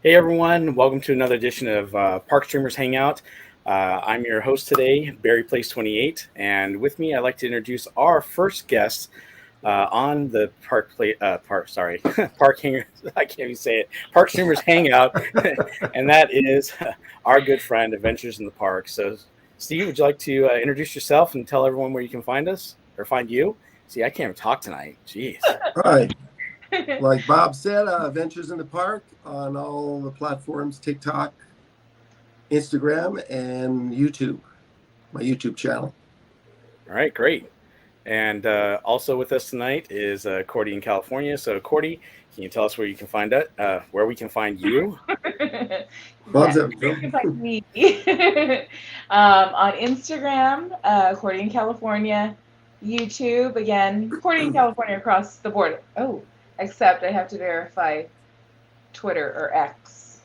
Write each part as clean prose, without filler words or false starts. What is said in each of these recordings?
Hey everyone, welcome to another edition of Park Streamers Hangout. I'm your host today, Barry Place 28, and with me I'd like to introduce our first guest on the Park Hanger. I can't even say it. Park Streamers Hangout, and that is our good friend Adventures in the Park. So, Steve, would you like to introduce yourself and tell everyone where you can find us or find you? See, I can't even talk tonight. Jeez. All right. Like Bob said, Adventures in the Park on all the platforms, TikTok, Instagram, and YouTube, my YouTube channel. All right, great. And also with us tonight is Cordy in California. So, Cordy, can you tell us where you can find it? Where we can find you? Bob's You can find me on Instagram, Cordy in California, YouTube, again, Cordy in California across the board. Oh, except I have to verify Twitter or X.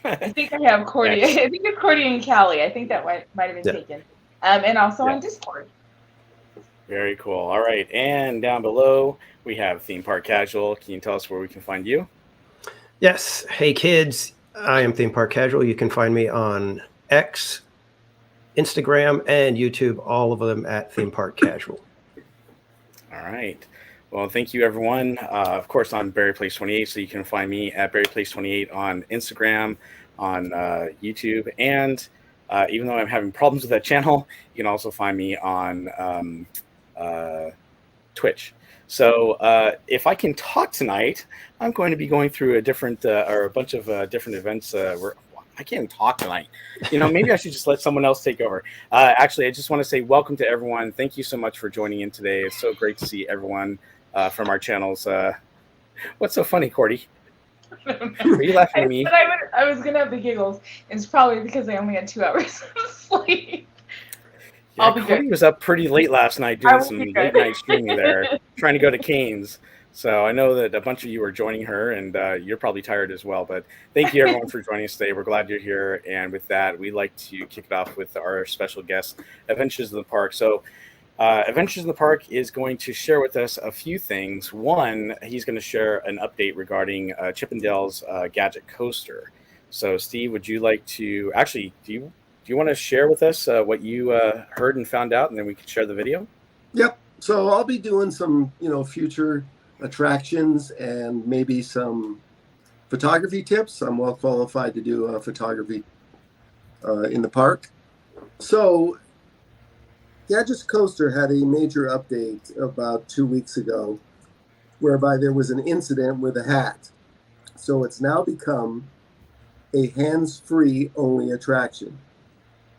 I think I have Cordy. X. I think it's Cordy in Cali. I think that might have been taken. And also on Discord. Very cool. All right. And down below, we have Theme Park Casual. Can you tell us where we can find you? Yes. Hey, kids. I am Theme Park Casual. You can find me on X, Instagram, and YouTube, all of them at Theme Park Casual. All right. Well, thank you, everyone. Of course, I'm Barry Place 28, so you can find me at Barry Place 28 on Instagram, on YouTube, and even though I'm having problems with that channel, you can also find me on Twitch. So if I can talk tonight, I'm going to be going through a bunch of different events where I can't even talk tonight. Maybe I should just let someone else take over. Actually, I just want to say welcome to everyone. Thank you so much for joining in today. It's so great to see everyone from our channels. What's so funny, Cordy? Are you laughing at me? I was going to have the giggles. It's probably because I only had 2 hours of sleep. Yeah, Cordy was up pretty late last night doing some late night streaming there, trying to go to Cane's. So I know that a bunch of you are joining her, and you're probably tired as well. But thank you, everyone, for joining us today. We're glad you're here. And with that, we'd like to kick it off with our special guest, Adventures in the Park. So Adventures in the Park is going to share with us a few things. One, he's going to share an update regarding Chippendale's Gadget coaster. So, Steve, would you like to actually do you want to share with us what you heard and found out, and then we can share the video? Yep. So I'll be doing some, future attractions and maybe some photography tips. I'm well qualified to do photography in the park. So Gadget's coaster had a major update about 2 weeks ago, whereby there was an incident with a hat. So it's now become a hands-free only attraction.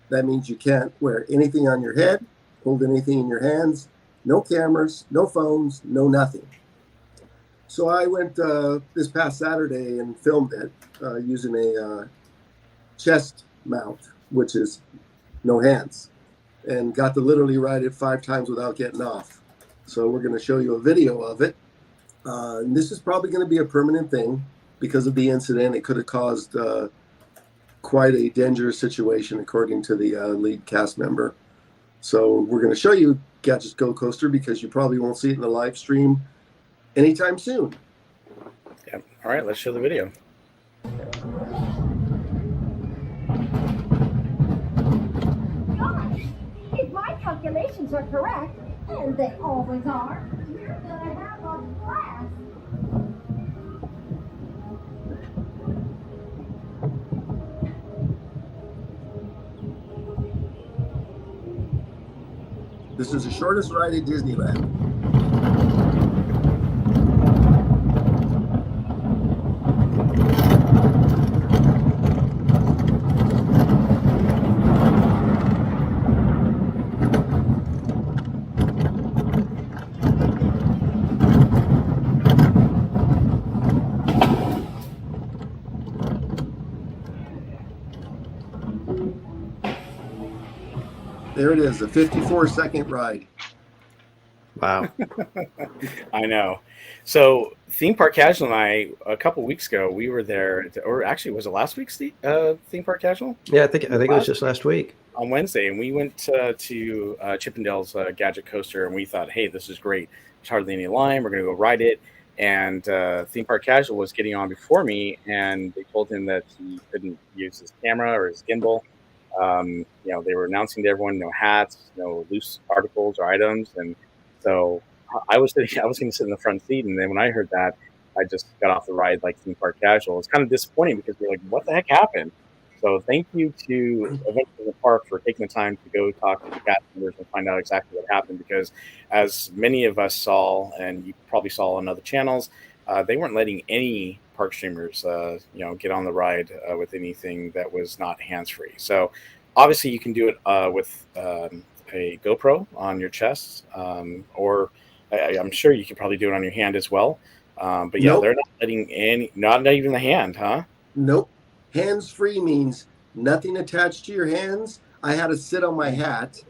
That means you can't wear anything on your head, hold anything in your hands, no cameras, no phones, no nothing. So I went this past Saturday and filmed it using a chest mount, which is no hands, and got to literally ride it 5 times without getting off. So we're going to show you a video of it. And this is probably going to be a permanent thing because of the incident. It could have caused quite a dangerous situation, according to the lead cast member. So we're going to show you Gadget's Go Coaster because you probably won't see it in the live stream anytime soon. Yeah. All right, let's show the video. Gosh, if my calculations are correct, and they always are, you're gonna have a blast. This is the shortest ride at Disneyland. There it is, a 54-second ride. Wow. I know. So Theme Park Casual and I, a couple weeks ago, we were there, or actually, was it last week's Theme Park Casual? Yeah, I think it was just last week. On Wednesday, and we went to Chippendale's Gadget coaster, and we thought, hey, this is great. There's hardly any line. We're going to go ride it. and Theme Park Casual was getting on before me, and they told him that he couldn't use his camera or his gimbal. They were announcing to everyone no hats, no loose articles or items, and so I was going to sit in the front seat, and then when I heard that, I just got off the ride like Theme Park Casual. It's kind of disappointing because we're like, what the heck happened? So thank you to Adventures in the Park for taking the time to go talk to the cast members and find out exactly what happened, because as many of us saw, and you probably saw on other channels, they weren't letting any park streamers get on the ride with anything that was not hands-free. So obviously you can do it with a GoPro on your chest, or I'm sure you could probably do it on your hand as well. But yeah, Nope. they're not letting not even the hand, huh? Nope. Hands-free means nothing attached to your hands. I had to sit on my hat.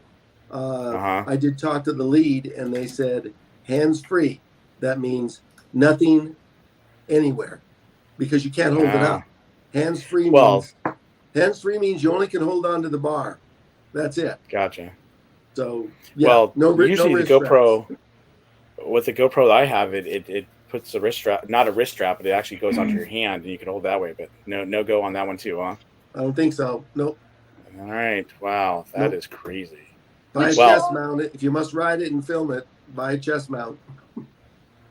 I did talk to the lead, and they said hands-free. That means nothing anywhere, because you can't hold it up. Hands-free means you only can hold on to the bar. That's it. Gotcha. So yeah, usually the GoPro, with the GoPro that I have, it puts a wrist strap, not a wrist strap, but it actually goes onto your hand and you can hold that way. But no go on that one too, huh? I don't think so. Nope. All right. Wow, that is crazy. Buy a chest mount. If you must ride it and film it, buy a chest mount.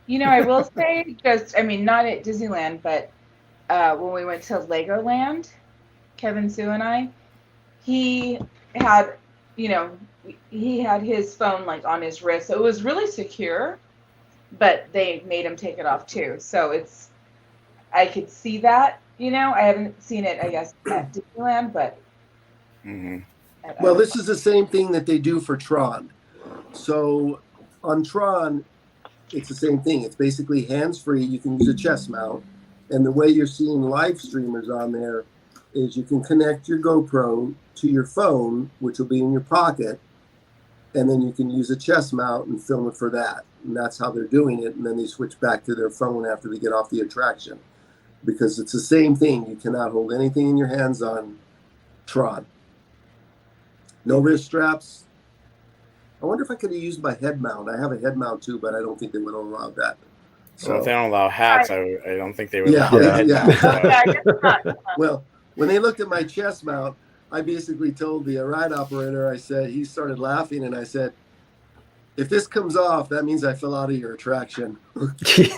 I will say, not at Disneyland, but when we went to Legoland, Kevin, Sue, and I, he had his phone like on his wrist, so it was really secure, but they made him take it off too. So I could see that. I haven't seen it, I guess, at Disneyland, but. Well, this is the same thing that they do for Tron. So on Tron, it's the same thing. It's basically hands-free. You can use a chest mount. And the way you're seeing live streamers on there is you can connect your GoPro to your phone, which will be in your pocket, and then you can use a chest mount and film it for that. And that's how they're doing it. And then they switch back to their phone after they get off the attraction, because it's the same thing. You cannot hold anything in your hands on Tron. No wrist straps. I wonder if I could have used my head mount. I have a head mount too, but I don't think they would have allowed that. So if they don't allow hats, I don't think they would. Well, when they looked at my chest mount, I basically told the ride operator, I said, he started laughing, and I said, if this comes off, that means I fell out of your attraction. Okay.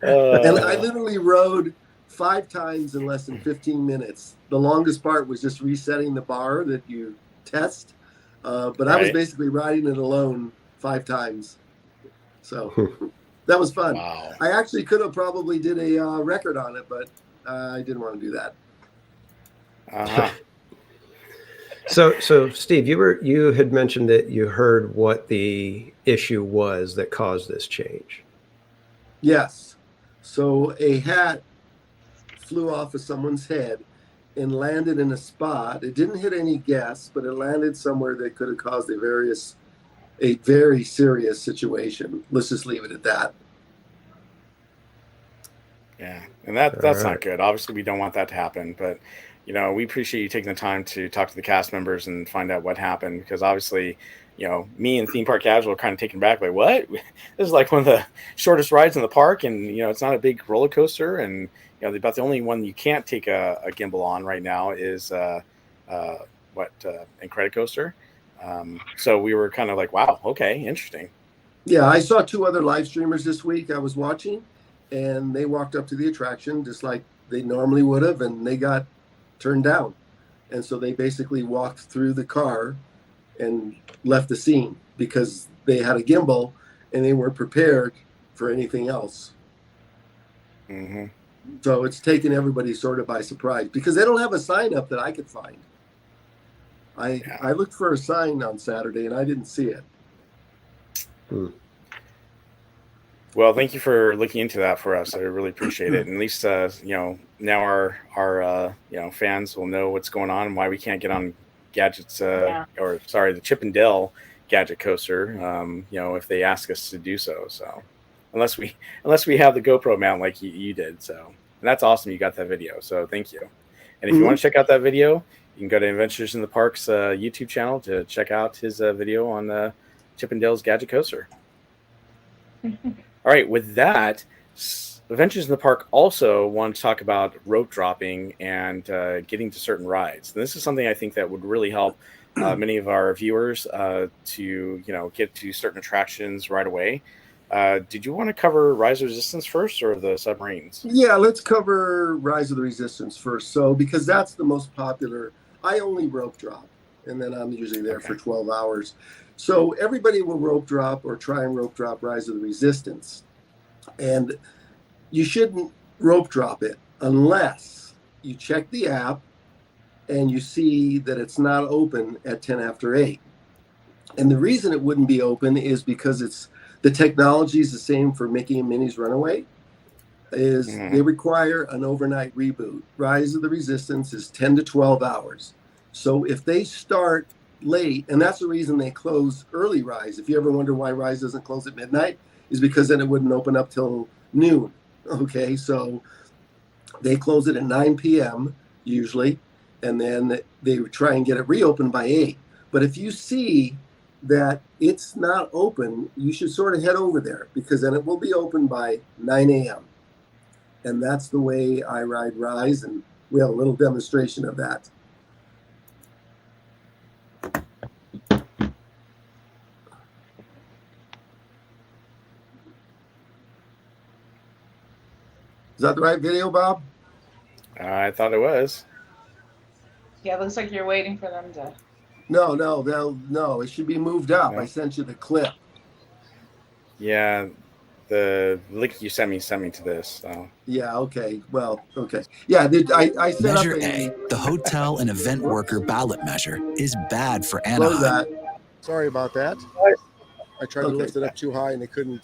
And I literally rode 5 times in less than 15 minutes. The longest part was just resetting the bar that you test. But I was basically riding it alone 5 times. So that was fun. Wow. I actually could have probably did a record on it, but I didn't want to do that. So Steve, you had mentioned that you heard what the issue was that caused this change. Yes. So a hat flew off of someone's head and landed in a spot. It didn't hit any guests, but it landed somewhere that could have caused a very serious situation. Let's just leave it at that. Yeah, and that's not good. Obviously, we don't want that to happen, but we appreciate you taking the time to talk to the cast members and find out what happened, because obviously, me and Theme Park Casual are kind of taken back by what? This is like one of the shortest rides in the park, and it's not a big roller coaster, and about the only one you can't take a gimbal on right now is Incredicoaster. So we were kind of like, wow, okay, interesting. Yeah, I saw 2 other live streamers this week I was watching, and they walked up to the attraction just like they normally would have, and they got turned down. And so they basically walked through the car and left the scene because they had a gimbal and they weren't prepared for anything else. So it's taken everybody sort of by surprise, because they don't have a sign up that I could find. I looked for a sign on Saturday and I didn't see it. Well, thank you for looking into that for us. I really appreciate it. And at least now our fans will know what's going on and why we can't get on Gadget's the Chip and Dale Gadget coaster. If they ask us to do so. So unless we have the GoPro mount like you did. So, and that's awesome. You got that video. So thank you. And if you want to check out that video, you can go to Adventures in the Park's YouTube channel to check out his video on Chip and Dale's Gadget coaster. All right, with that, Adventures in the Park also want to talk about rope dropping and getting to certain rides. And this is something I think that would really help many of our viewers to get to certain attractions right away. Did you want to cover Rise of Resistance first or the submarines? Yeah, let's cover Rise of the Resistance first. So, because that's the most popular, I only rope drop, and then I'm usually there for 12 hours. So, everybody will rope drop or try and rope drop Rise of the Resistance. And you shouldn't rope drop it unless you check the app and you see that it's not open at 10 after 8. And the reason it wouldn't be open is because the technology is the same for Mickey and Minnie's Runaway. They require an overnight reboot. Rise of the Resistance is 10 to 12 hours. So if they start late, and that's the reason they close early Rise. If you ever wonder why Rise doesn't close at midnight, is because then it wouldn't open up till noon. Okay, so they close it at 9 p.m. usually, and then they try and get it reopened by 8. But if you see that it's not open, you should sort of head over there, because then it will be open by 9 a.m. And that's the way I ride Rise, and we have a little demonstration of that. Is that the right video, Bob? I thought it was. Yeah, it looks like you're waiting for them to. No, it should be moved up. No. I sent you the clip. Yeah, the link you sent me to this. So. Yeah, okay. Well, okay. Yeah, I set Measure up A, the hotel and event worker ballot measure, is bad for Anaheim. that. Sorry about that. I tried to lift it up too high and it couldn't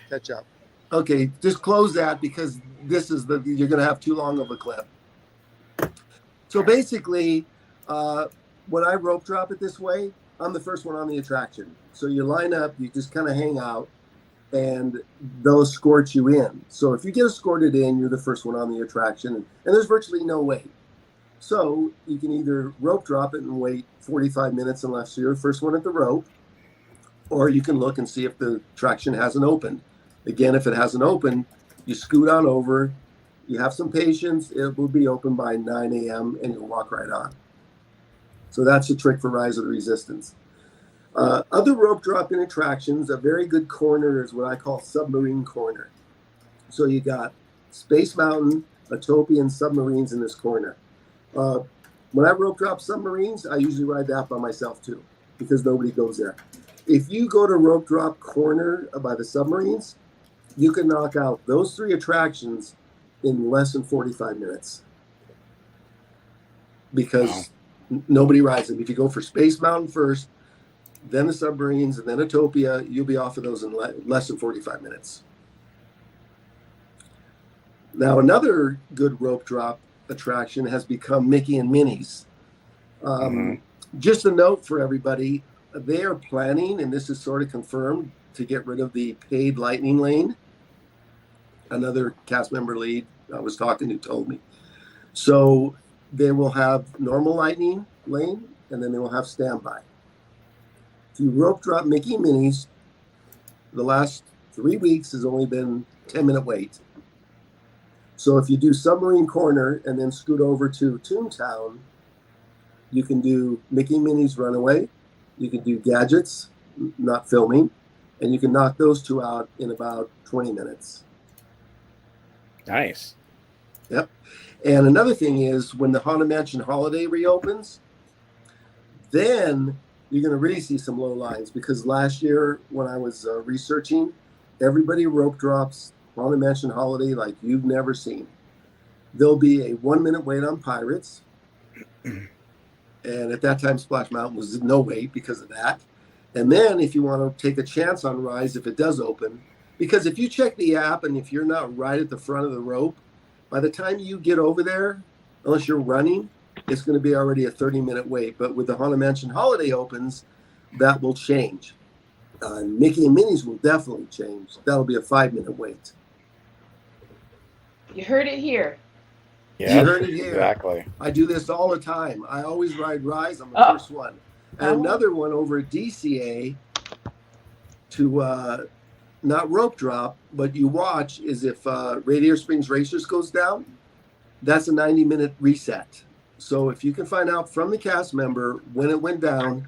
catch up. Okay, just close that, because this is you're going to have too long of a clip. So basically, when I rope drop it this way, I'm the first one on the attraction. So you line up, you just kind of hang out, and they'll escort you in. So if you get escorted in, you're the first one on the attraction, and there's virtually no wait. So you can either rope drop it and wait 45 minutes unless you're the first one at the rope, or you can look and see if the attraction hasn't opened. Again, if it hasn't opened, you scoot on over, you have some patience, it will be open by 9 a.m. and you'll walk right on. So that's the trick for Rise of the Resistance. Other rope dropping attractions, a very good corner is what I call Submarine Corner. So you got Space Mountain, Utopia, and Submarines in this corner. When I rope drop Submarines, I usually ride that by myself too, because nobody goes there. If you go to rope drop corner by the Submarines, you can knock out those 3 attractions in less than 45 minutes, because nobody rides them. If you go for Space Mountain first, then the Submarines, and then Utopia, you'll be off of those in less than 45 minutes. Now, another good rope drop attraction has become Mickey and Minnie's. Just a note for everybody, they are planning, and this is sort of confirmed, to get rid of the paid lightning lane. Another cast member lead I was talking to told me. So they will have normal lightning lane, and then they will have standby. If you rope drop Mickey and Minnie's, the last 3 weeks has only been 10-minute wait. So if you do Submarine Corner and then scoot over to Toontown, you can do Mickey and Minnie's Runaway, you can do Gadgets, not filming, and you can knock those 2 out in about 20 minutes. Nice. Yep. And another thing is, when the Haunted Mansion Holiday reopens, then you're going to really see some low lines, because last year when I was researching, everybody rope drops Haunted Mansion Holiday like you've never seen. There'll be a 1-minute wait on Pirates. And at that time, Splash Mountain was no wait because of that. And then if you want to take a chance on Rise, if it does open, because if you check the app and if you're not right at the front of the rope, by the time you get over there, unless you're running, it's going to be already a 30-minute wait. But with the Haunted Mansion Holiday opens, that will change. Mickey and Minnie's will definitely change. That'll be a 5-minute wait. You heard it here. Yeah, you heard it here. Exactly. I do this all the time. I always ride Rise. I'm the first one. And another one over at DCA to not rope drop, but you watch is if Radiator Springs Racers goes down, that's a 90-minute reset. So if you can find out from the cast member when it went down,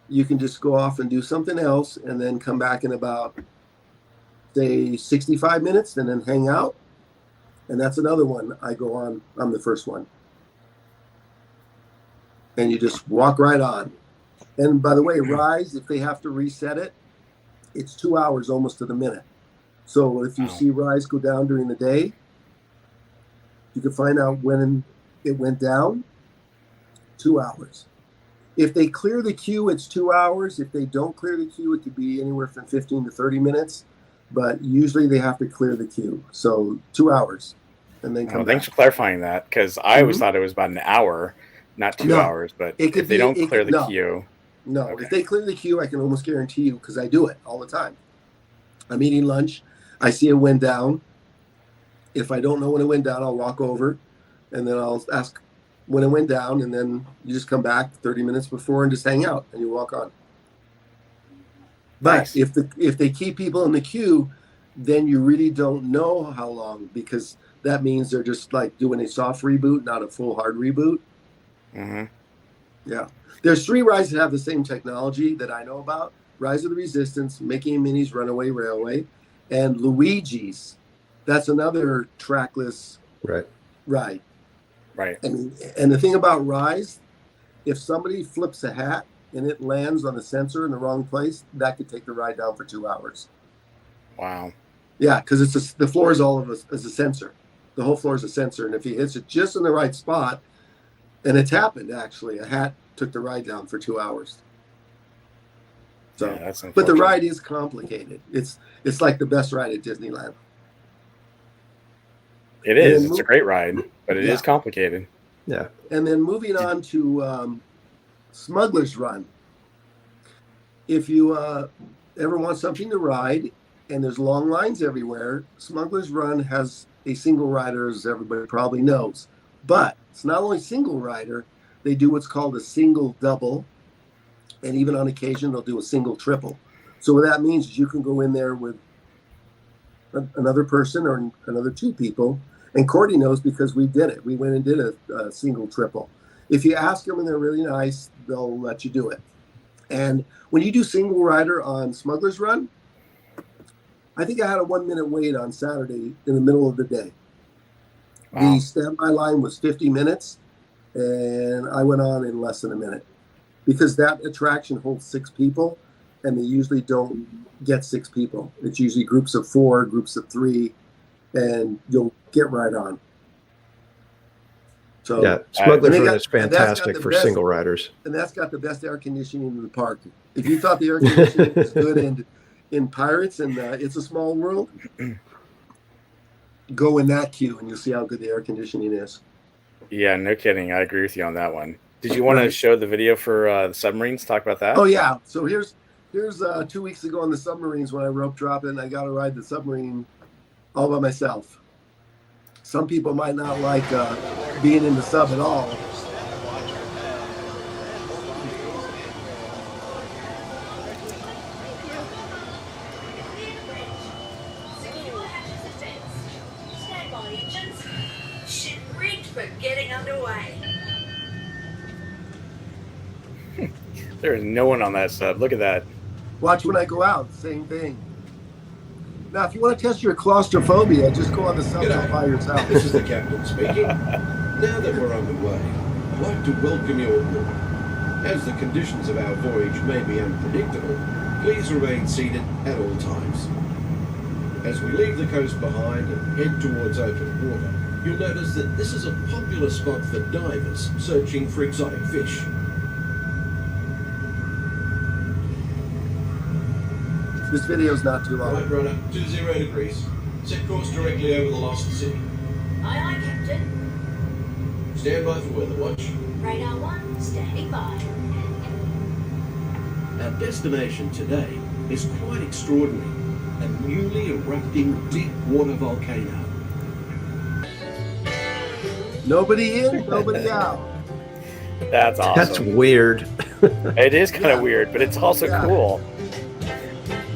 you can just go off and do something else and then come back in about, say, 65 minutes and then hang out. And that's another one I go on. I'm the first one. And you just walk right on. And by the way, Rise, if they have to reset it, it's 2 hours almost to the minute. So if you see Rise go down during the day, you can find out when it went down, 2 hours. If they clear the queue, it's 2 hours. If they don't clear the queue, it could be anywhere from 15 to 30 minutes. But usually they have to clear the queue. So 2 hours. And then come back. Thanks for clarifying that, because I always thought it was about an hour, not 2 hours. But if they don't clear the queue. No, if they clear the queue, I can almost guarantee you, because I do it all the time. I'm eating lunch. I see it went down. If I don't know when it went down, I'll walk over and then I'll ask when it went down, and then you just come back 30 minutes before and just hang out and you walk on. But if they keep people in the queue, then you really don't know how long, because that means they're just like doing a soft reboot, not a full hard reboot. Mm-hmm. Yeah. There's 3 rides that have the same technology that I know about: Rise of the Resistance, Mickey and Minnie's Runaway Railway, and Luigi's. That's another trackless ride. Right. And the thing about Rise, if somebody flips a hat and it lands on the sensor in the wrong place, that could take the ride down for 2 hours. Wow. Yeah, because the floor is all of as a sensor. The whole floor is a sensor, and if he hits it just in the right spot, and it's happened actually, a hat took the ride down for 2 hours. So, yeah, that's but the ride is complicated. It's like the best ride at Disneyland. It is. It's a great ride, but it is complicated. Yeah. And then moving on to Smuggler's Run. If you ever want something to ride and there's long lines everywhere, Smuggler's Run has a single rider, as everybody probably knows. But it's not only single rider, they do what's called a single double. And even on occasion, they'll do a single triple. So what that means is you can go in there with another person or another 2 people. And Cordy knows, because we did it. We went and did a single triple. If you ask them and they're really nice, they'll let you do it. And when you do single rider on Smuggler's Run, I think I had a 1 minute wait on Saturday in the middle of the day. Wow. The standby line was 50 minutes, and I went on in less than a minute, because that attraction holds 6 people, and they usually don't get 6 people. It's usually groups of 4, groups of 3, and you'll get right on. So yeah, Smuggler's Run is fantastic for single riders. And that's got the best air conditioning in the park. If you thought the air conditioning was good in Pirates and It's a Small World, go in that queue and you'll see how good the air conditioning is. Yeah, no kidding. I agree with you on that one. Did you want to show the video for the submarines? Talk about that? Oh, yeah. So here's 2 weeks ago on the submarines when I rope dropped and I got to ride the submarine all by myself. Some people might not like being in the sub at all. Stand by, engines. Ship rigged for getting underway. There is no one on that sub. Look at that. Watch when I go out. Same thing. Now, if you want to test your claustrophobia, just go on the sub by yourself. This is the captain speaking. Now that we're underway, I'd like to welcome you aboard. As the conditions of our voyage may be unpredictable, please remain seated at all times. As we leave the coast behind and head towards open water, you'll notice that this is a popular spot for divers searching for exotic fish. This video's not too long. Right runner, 20 degrees. Set course directly over the Lost City. Aye, aye, Captain. Stand by for weather watch. Radar 1, standing by. Our destination today is quite extraordinary. A newly erupting deep water volcano. Nobody in, nobody out. That's awesome. That's weird. It is kind of weird, but it's also cool.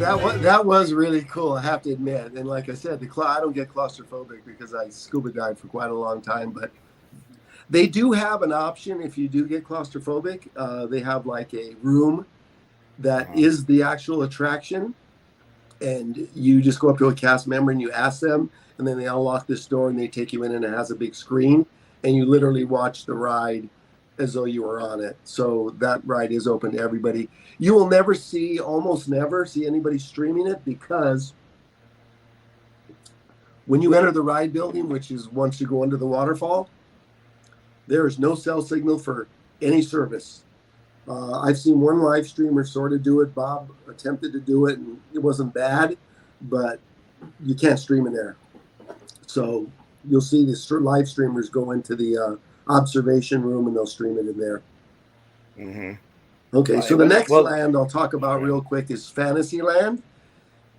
that was really cool, I have to admit. And like I said, I don't get claustrophobic because I scuba dive for quite a long time, but they do have an option if you do get claustrophobic. They have like a room that is the actual attraction, and you just go up to a cast member and you ask them, and then they unlock this door and they take you in, and it has a big screen, and you literally watch the ride as though you were on it. So that ride is open to everybody. You will almost never see anybody streaming it, because when you enter the ride building, which is once you go under the waterfall, there is no cell signal for any service. I've seen one live streamer sort of do it. Bob attempted to do it, and it wasn't bad, but you can't stream in there. So you'll see the live streamers go into the observation room, and they'll stream it in there. Mm-hmm. Okay, so the next land I'll talk about real quick is Fantasyland.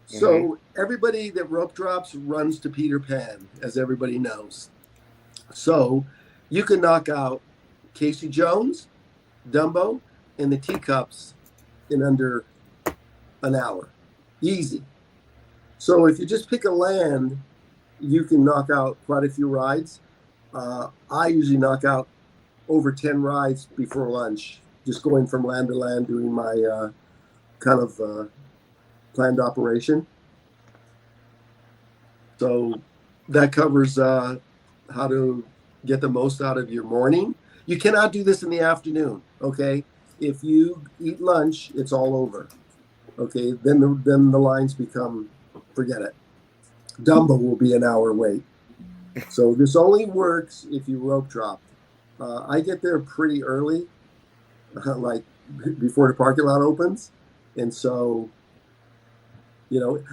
So everybody that rope drops runs to Peter Pan, as everybody knows. So you can knock out Casey Jones, Dumbo, and the teacups in under an hour. Easy. So if you just pick a land, you can knock out quite a few rides. I usually knock out over 10 rides before lunch, just going from land to land, doing my kind of planned operation. So that covers how to get the most out of your morning. You cannot do this in the afternoon, okay? If you eat lunch, it's all over, okay? Then the lines become, forget it. Dumbo will be an hour wait. So this only works if you rope drop. I get there pretty early, like before the parking lot opens. And so,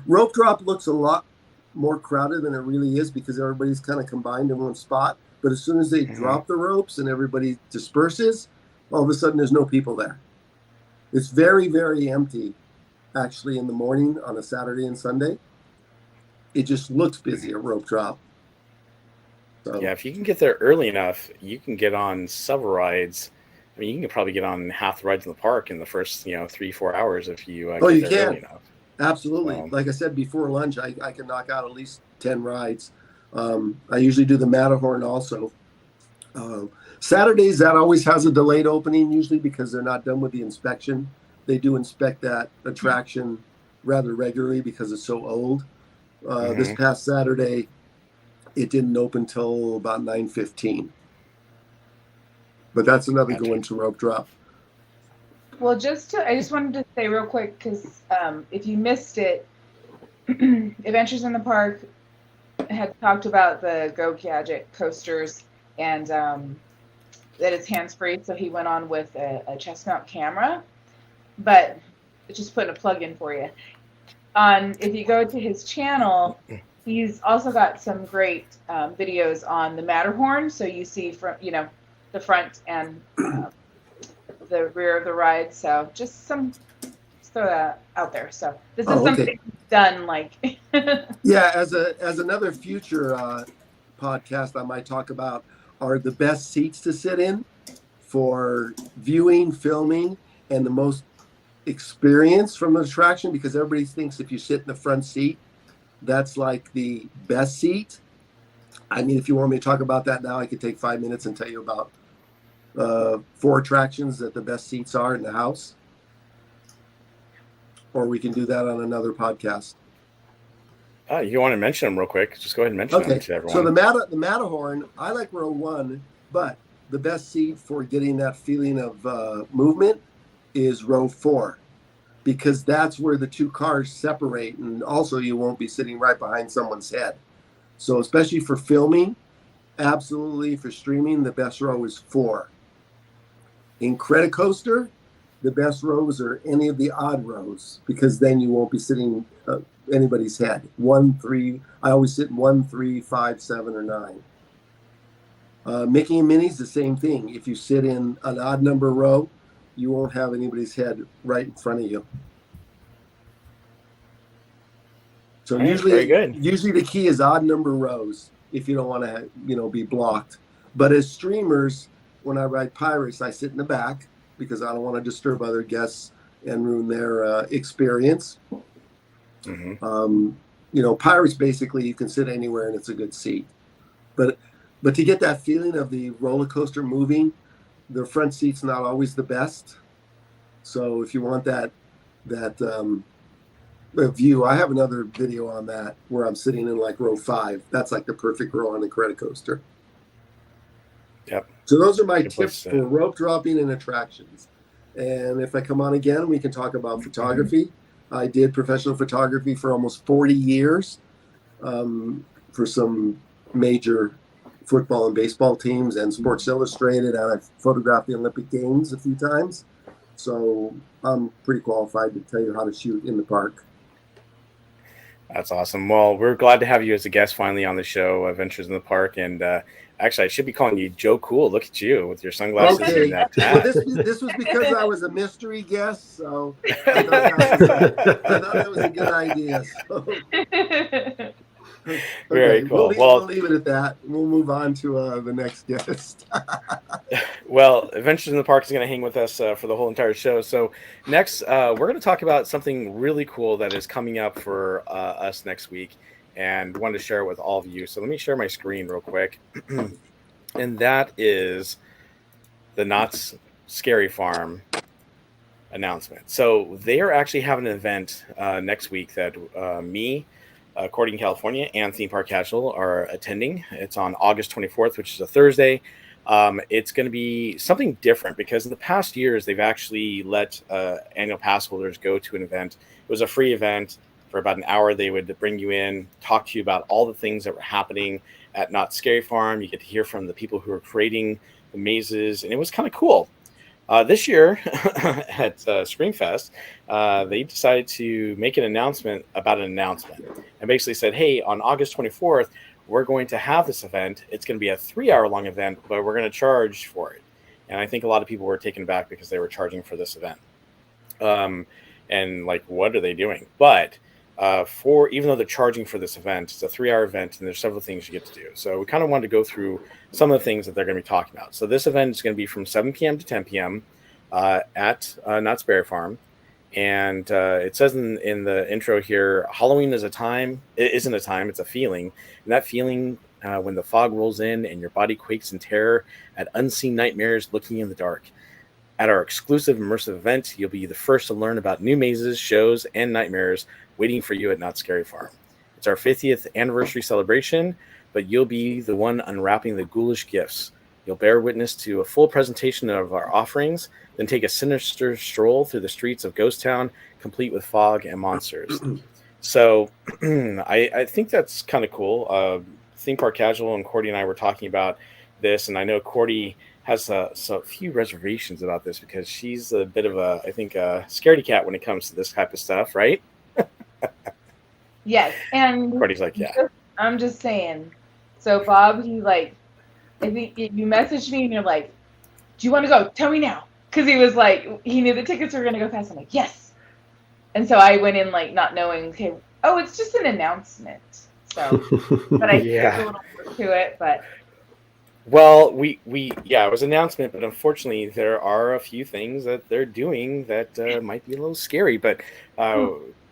rope drop looks a lot more crowded than it really is, because everybody's kind of combined in one spot. But as soon as they drop the ropes and everybody disperses, all of a sudden there's no people there. It's very, very empty, actually, in the morning on a Saturday and Sunday. It just looks busy at rope drop. So, yeah, if you can get there early enough, you can get on several rides. I mean, you can probably get on half the rides in the park in the first, 3-4 hours if you get there early enough. Absolutely. Like I said, before lunch, I can knock out at least 10 rides. I usually do the Matterhorn also. Saturdays, that always has a delayed opening, usually because they're not done with the inspection. They do inspect that attraction rather regularly because it's so old. This past Saturday, it didn't open till about 9:15. But that's another going to rope drop. Well, I just wanted to say real quick, because if you missed it, Adventures in the Park had talked about the Gadget coasters, and that it's hands-free, so he went on with a chest mount camera. But just putting a plug in for you. If you go to his channel, he's also got some great videos on the Matterhorn, so you see from the front and the rear of the ride. So just throw that out there. So this is something done like. Yeah, as another future podcast I might talk about are the best seats to sit in for viewing, filming, and the most experience from the attraction, because everybody thinks if you sit in the front seat, that's like the best seat. I mean, if you want me to talk about that now, I could take 5 minutes and tell you about 4 attractions that the best seats are in the house. Or we can do that on another podcast. You want to mention them real quick? Just go ahead and mention them to everyone. So the Matterhorn, I like row 1, but the best seat for getting that feeling of movement is row 4, because that's where the 2 cars separate, and also you won't be sitting right behind someone's head. So especially for filming, absolutely for streaming, the best row is 4. In Credicoaster, the best rows are any of the odd rows, because then you won't be sitting anybody's head. 1, 3. I always sit in 1, 3, 5, 7, or 9. Mickey and Minnie's the same thing. If you sit in an odd number row, you won't have anybody's head right in front of you. So usually the key is odd number rows if you don't want to be blocked. But as streamers, when I ride Pirates, I sit in the back because I don't want to disturb other guests and ruin their experience. Pirates, basically you can sit anywhere and it's a good seat. But to get that feeling of the roller coaster moving, the front seat's not always the best. So if you want that view, I have another video on that where I'm sitting in like row 5. That's like the perfect row on the credit coaster. Yep. So those are my tips for rope dropping and attractions. And if I come on again, we can talk about photography. I did professional photography for almost 40 years for some major football and baseball teams and Sports Illustrated, and I've photographed the Olympic Games a few times. So I'm pretty qualified to tell you how to shoot in the park. That's awesome. Well, we're glad to have you as a guest finally on the show, Adventures in the Park. And actually, I should be calling you Joe Cool. Look at you with your sunglasses and that hat. Well, this was because I was a mystery guest, so I thought that was a good idea. So. Very cool. We'll leave it at that. We'll move on to the next guest. Well, Adventures in the Park is going to hang with us for the whole entire show. So next, we're going to talk about something really cool that is coming up for us next week, and wanted to share it with all of you. So let me share my screen real quick. And that is the Knott's Scary Farm announcement. So they are actually having an event next week that me, Cordy in California, and Theme Park Casual are attending. It's on August 24th, which is a Thursday. It's going to be something different because in the past years, they've actually let annual pass holders go to an event. It was a free event. For about an hour, they would bring you in, talk to you about all the things that were happening at Knott's Scary Farm. You get to hear from the people who are creating the mazes, and it was kind of cool. This year at Screamfest, they decided to make an announcement about an announcement and basically said, hey, on August 24th, we're going to have this event. It's going to be a 3-hour-long event, but we're going to charge for it. And I think a lot of people were taken aback because they were charging for this event. And like, what are they doing? But even though they're charging for this event, it's a 3-hour event, and there's several things you get to do. So we kind of wanted to go through some of the things that they're going to be talking about. So this event is going to be from 7 p.m. to 10 p.m. At Knott's Berry Farm. And it says in the intro here, Halloween is a time. It isn't a time, it's a feeling. And that feeling, when the fog rolls in and your body quakes in terror at unseen nightmares looking in the dark. At our exclusive immersive event, you'll be the first to learn about new mazes, shows, and nightmares waiting for you at Knott's Scary Farm. It's our 50th anniversary celebration, but you'll be the one unwrapping the ghoulish gifts. You'll bear witness to a full presentation of our offerings, then take a sinister stroll through the streets of Ghost Town, complete with fog and monsters. So I think that's kind of cool. Theme Park Casual and Cordy and I were talking about this, and I know Cordy has a few reservations about this because she's a bit of a scaredy cat when it comes to this type of stuff, right? Yes, and Cordy's like, yeah. I'm just saying. So Bob, I think you messaged me and you're like, do you want to go? Tell me now. Because he was like, he knew the tickets were going to go fast. I'm like, yes. And so I went in like not knowing, okay, it's just an announcement. So, but I did a little more to it, but. Well, it was an announcement, but unfortunately there are a few things that they're doing that might be a little scary, but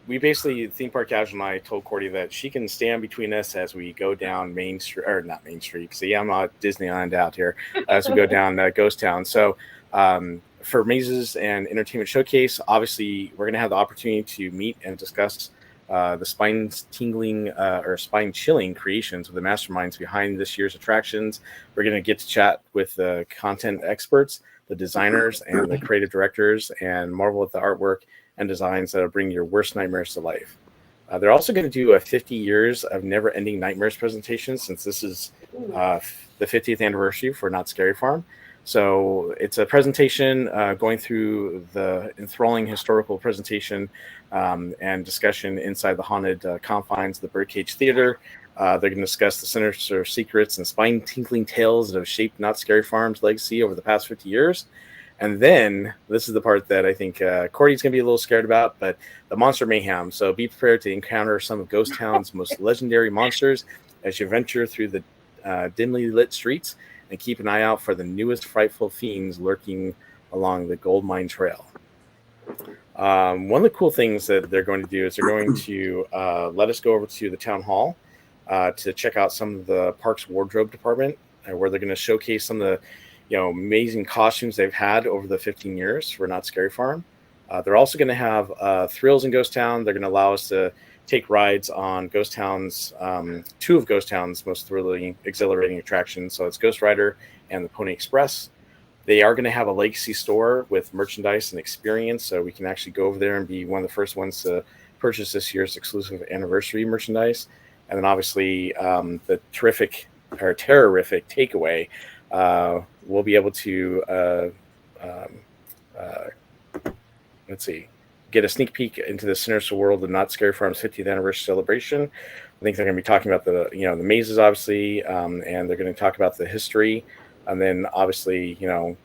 we basically, Theme Park Casual and I told Cordy that she can stand between us as we go down Main Street, or not Main Street, because I'm not Disneyland out here, as we go down Ghost Town. So for Mazes and Entertainment Showcase, obviously we're going to have the opportunity to meet and discuss the spine-tingling or spine-chilling creations with the masterminds behind this year's attractions. We're going to get to chat with the content experts, the designers, and the creative directors, and marvel at the artwork and designs that will bring your worst nightmares to life. They're also going to do a 50 years of never-ending nightmares presentation, since this is the 50th anniversary for Knott's Scary Farm. So it's a presentation going through the enthralling historical presentation and discussion inside the haunted confines of the Birdcage Theater. They're going to discuss the sinister secrets and spine-tinkling tales that have shaped Knott's Scary Farm's legacy over the past 50 years. And then, this is the part that I think Cordy's going to be a little scared about, but the Monster Mayhem. So be prepared to encounter some of Ghost Town's most legendary monsters as you venture through the dimly lit streets, and keep an eye out for the newest frightful fiends lurking along the Gold Mine Trail. One of the cool things that they're going to do is they're going to let us go over to the town hall to check out some of the park's wardrobe department, where they're going to showcase some of the amazing costumes they've had over the 15 years for Knott's Scary Farm. They're also going to have thrills in Ghost Town. They're going to allow us to take rides on Ghost Town's two of Ghost Town's most thrilling, exhilarating attractions. So it's Ghost Rider and the Pony Express. They are going to have a legacy store with merchandise and experience, so we can actually go over there and be one of the first ones to purchase this year's exclusive anniversary merchandise. And then obviously the terrific or terrorific takeaway, we'll be able to get a sneak peek into the sinister world of Knott's Scary Farm's 50th anniversary celebration. I think they're going to be talking about the mazes, obviously, and they're going to talk about the history, and then obviously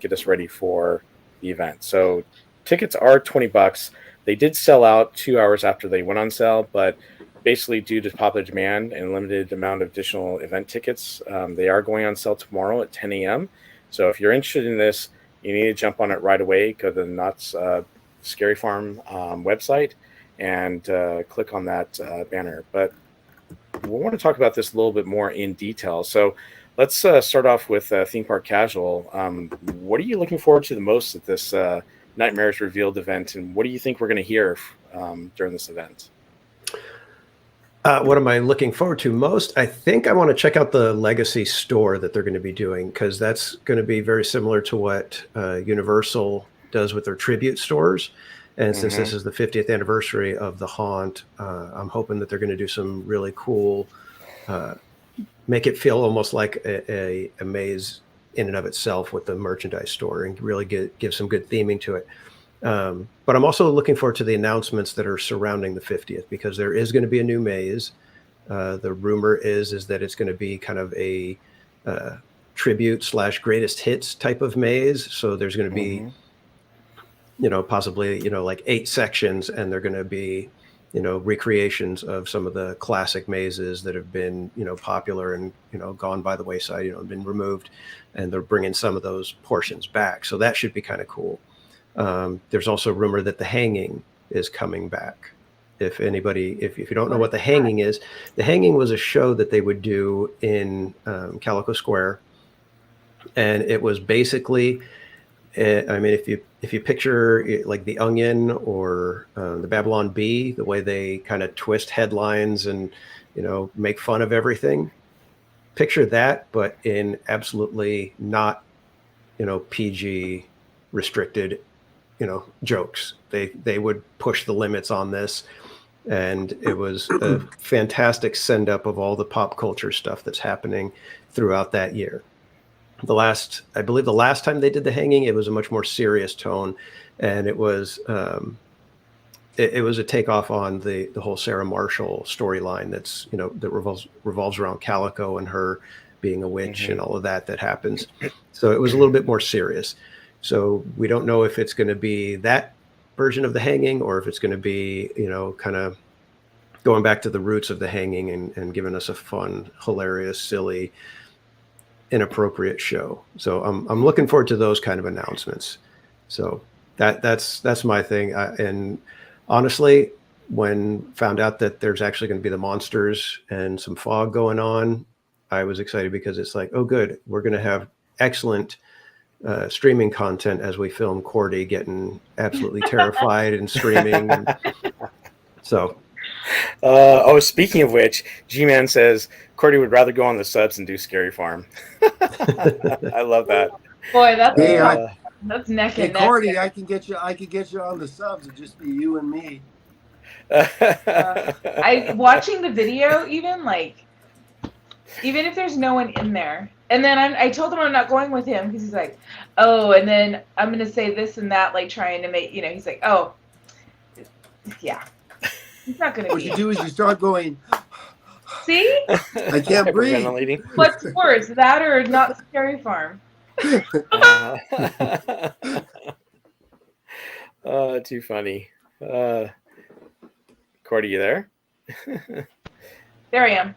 get us ready for the event. So tickets are $20. They did sell out 2 hours after they went on sale, but basically due to popular demand and limited amount of additional event tickets, they are going on sale tomorrow at 10 a.m. So if you're interested in this, you need to jump on it right away. Go to the Knott's Scary Farm website and click on that banner. But we want to talk about this a little bit more in detail. So let's start off with Theme Park Casual. What are you looking forward to the most at this Nightmares Revealed event, and what do you think we're going to hear during this event? What am I looking forward to most? I think I want to check out the Legacy store that they're going to be doing, because that's going to be very similar to what Universal does with their tribute stores. And since this is the 50th anniversary of the Haunt, I'm hoping that they're going to do some really cool, make it feel almost like a maze in and of itself with the merchandise store, and really give some good theming to it. But I'm also looking forward to the announcements that are surrounding the 50th, because there is going to be a new maze. The rumor is that it's going to be kind of a tribute / greatest hits type of maze. So there's going to be, possibly, like 8 sections, and they're going to be, recreations of some of the classic mazes that have been, popular and, gone by the wayside, been removed, and they're bringing some of those portions back. So that should be kind of cool. There's also rumor that the Hanging is coming back. If you don't know what the Hanging is, the Hanging was a show that they would do in Calico Square, and it was basically, if you picture like The Onion or the Babylon Bee, the way they kind of twist headlines and make fun of everything, picture that, but in absolutely not PG restricted jokes. They would push the limits on this, and it was a fantastic send up of all the pop culture stuff that's happening throughout that year. I believe the last time they did the Hanging, it was a much more serious tone, and it was it was a takeoff on the whole Sarah Marshall storyline that's that revolves around Calico and her being a witch and all of that happens. So it was a little bit more serious. So we don't know if it's going to be that version of the Hanging, or if it's going to be, kind of going back to the roots of the Hanging and giving us a fun, hilarious, silly, inappropriate show. So I'm looking forward to those kind of announcements. So that's my thing. And honestly, when found out that there's actually going to be the monsters and some fog going on, I was excited, because it's like, oh, good, we're going to have excellent streaming content as we film Cordy getting absolutely terrified and screaming. So, speaking of which, G-Man says Cordy would rather go on the subs and do Scary Farm. I love that. Boy, that's neck and neck. Cordy, I can get you on the subs. It'd just be you and me. Watching the video, even if there's no one in there. And then I told him I'm not going with him, because he's like, oh, and then I'm going to say this and that, like trying to make, he's like, oh, yeah. He's not going to What you do is you start going, see? I can't breathe. What's worse, that or not Scary Farm? Too funny. Cordy, you there? There I am.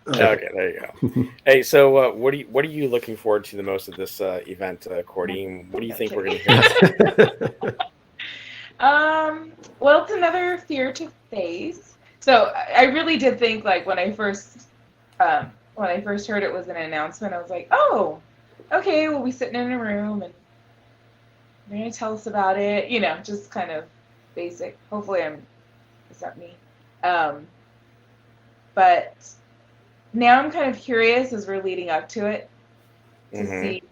Okay, there you go. Hey, so what are you looking forward to the most of this event, Cordy? And what do you think we're going to hear? Well, it's another fear to face. So I really did think, like, when I first heard it was an announcement, I was like, oh, okay, we'll be sitting in a room and they're gonna tell us about it. You know, just kind of basic. Hopefully, it's not me. But now I'm kind of curious as we're leading up to it to see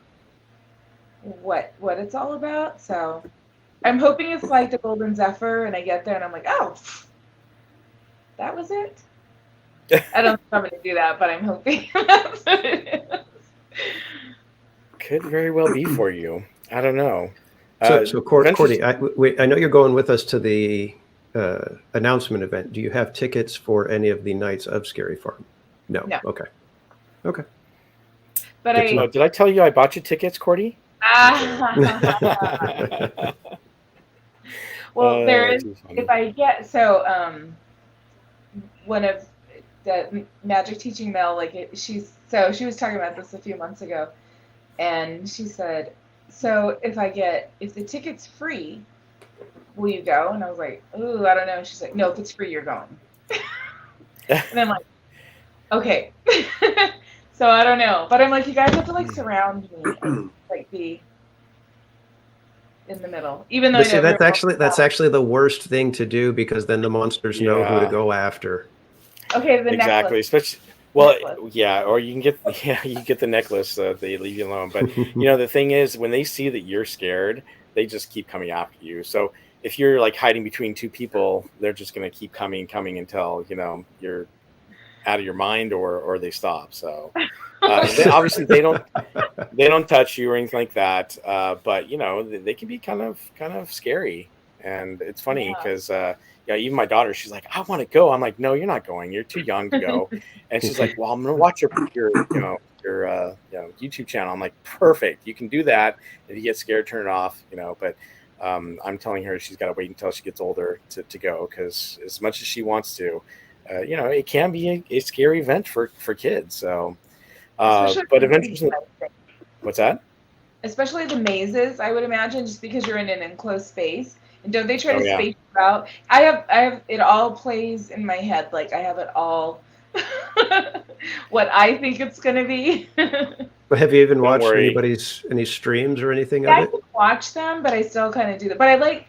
what it's all about. So I'm hoping it's like the Golden Zephyr, and I get there and I'm like, oh, that was it. I don't think I'm going to do that, but I'm hoping that's what it is. Could very well be for you. I don't know. So Courtney, I know you're going with us to the announcement event. Do you have tickets for any of the nights of Scary Farm? No. Okay. But did I tell you I bought you tickets, Cordy? Well, there is. If I get one of the Magic Teaching Mel, like she was talking about this a few months ago, and she said, so if the ticket's free, will you go? And I was like, ooh, I don't know. And she's like, no, if it's free, you're going. And I'm like, okay. So I don't know, but I'm like, you guys have to like surround me, and, like be in the middle. Even though that's actually the worst thing to do, because then the monsters know who to go after. Okay, the exactly, necklace. especially. Well, yeah, or you can get the necklace. They leave you alone. But the thing is, when they see that you're scared, they just keep coming after you. So if you're like hiding between two people, they're just going to keep coming until you're out of your mind or they stop. So obviously they don't touch you or anything like that. But they can be kind of scary, and it's funny because. Even my daughter, she's like, I want to go. I'm like, no, you're not going. You're too young to go. And she's like, well, I'm going to watch your YouTube channel. I'm like, perfect. You can do that. If you get scared, turn it off. But I'm telling her she's got to wait until she gets older to go, because as much as she wants to, it can be a scary event for kids. So, but Adventures in what's that? Especially the mazes, I would imagine, just because you're in an enclosed space. And don't they try to space you out? I have it all plays in my head. Like I have it all what I think it's gonna be. But have you even watched any streams or anything of it? I can watch them, but I still kind of do that. But I like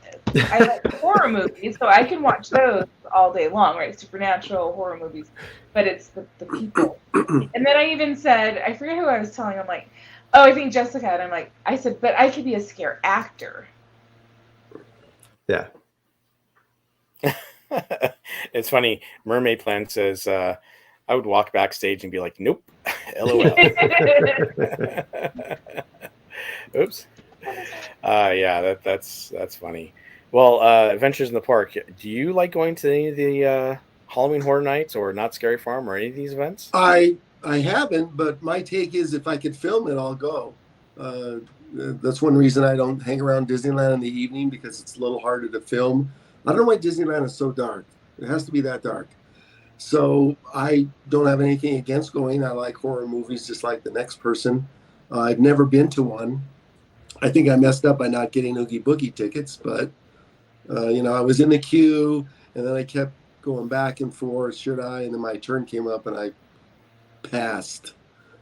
horror movies, so I can watch those all day long, right? Supernatural horror movies. But it's the people. And then I even said, I forget who I was telling. I'm like, oh, I think Jessica. And I said, but I could be a scare actor. Yeah. It's funny. Mermaid Plan says, I would walk backstage and be like, nope, LOL. Oops. That's funny. Well, Adventures in the Park. Do you like going to any of the Halloween Horror Nights or Not Scary Farm or any of these events? I haven't, but my take is if I could film it, I'll go. That's one reason I don't hang around Disneyland in the evening, because it's a little harder to film. I don't know why Disneyland is so dark. It has to be that dark. So I don't have anything against going. I like horror movies just like the next person. I've never been to one. I think I messed up by not getting Oogie Boogie tickets, but I was in the queue and then I kept going back and forth. Should I? And then my turn came up and I passed.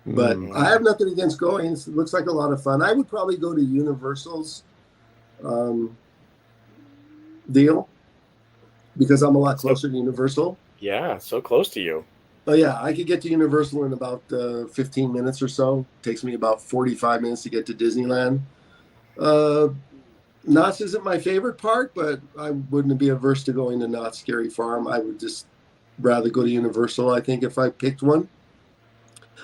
But I have nothing against going. It looks like a lot of fun. I would probably go to Universal's deal, because I'm a lot closer to Universal. Yeah, so close to you. Oh, yeah. I could get to Universal in about 15 minutes or so. It takes me about 45 minutes to get to Disneyland. Knott's isn't my favorite park, but I wouldn't be averse to going to Knott's Scary Farm. I would just rather go to Universal, I think, if I picked one.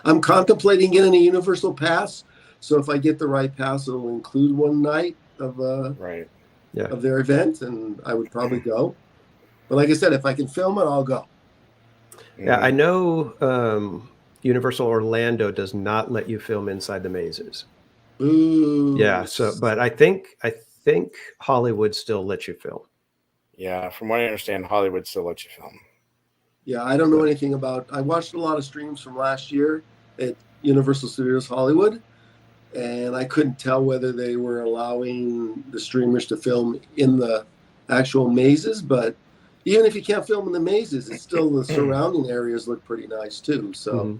I'm contemplating getting a Universal pass, so if I get the right pass, it'll include one night of of their event, and I would probably go. But like I said, if I can film it, I'll go. Yeah, I know Universal Orlando does not let you film inside the mazes. Ooh. Yeah, but I think Hollywood still lets you film. Yeah, from what I understand, Hollywood still lets you film. Yeah, I don't know anything about. I watched a lot of streams from last year at Universal Studios Hollywood, and I couldn't tell whether they were allowing the streamers to film in the actual mazes, but even if you can't film in the mazes, it's still the surrounding areas look pretty nice too. So,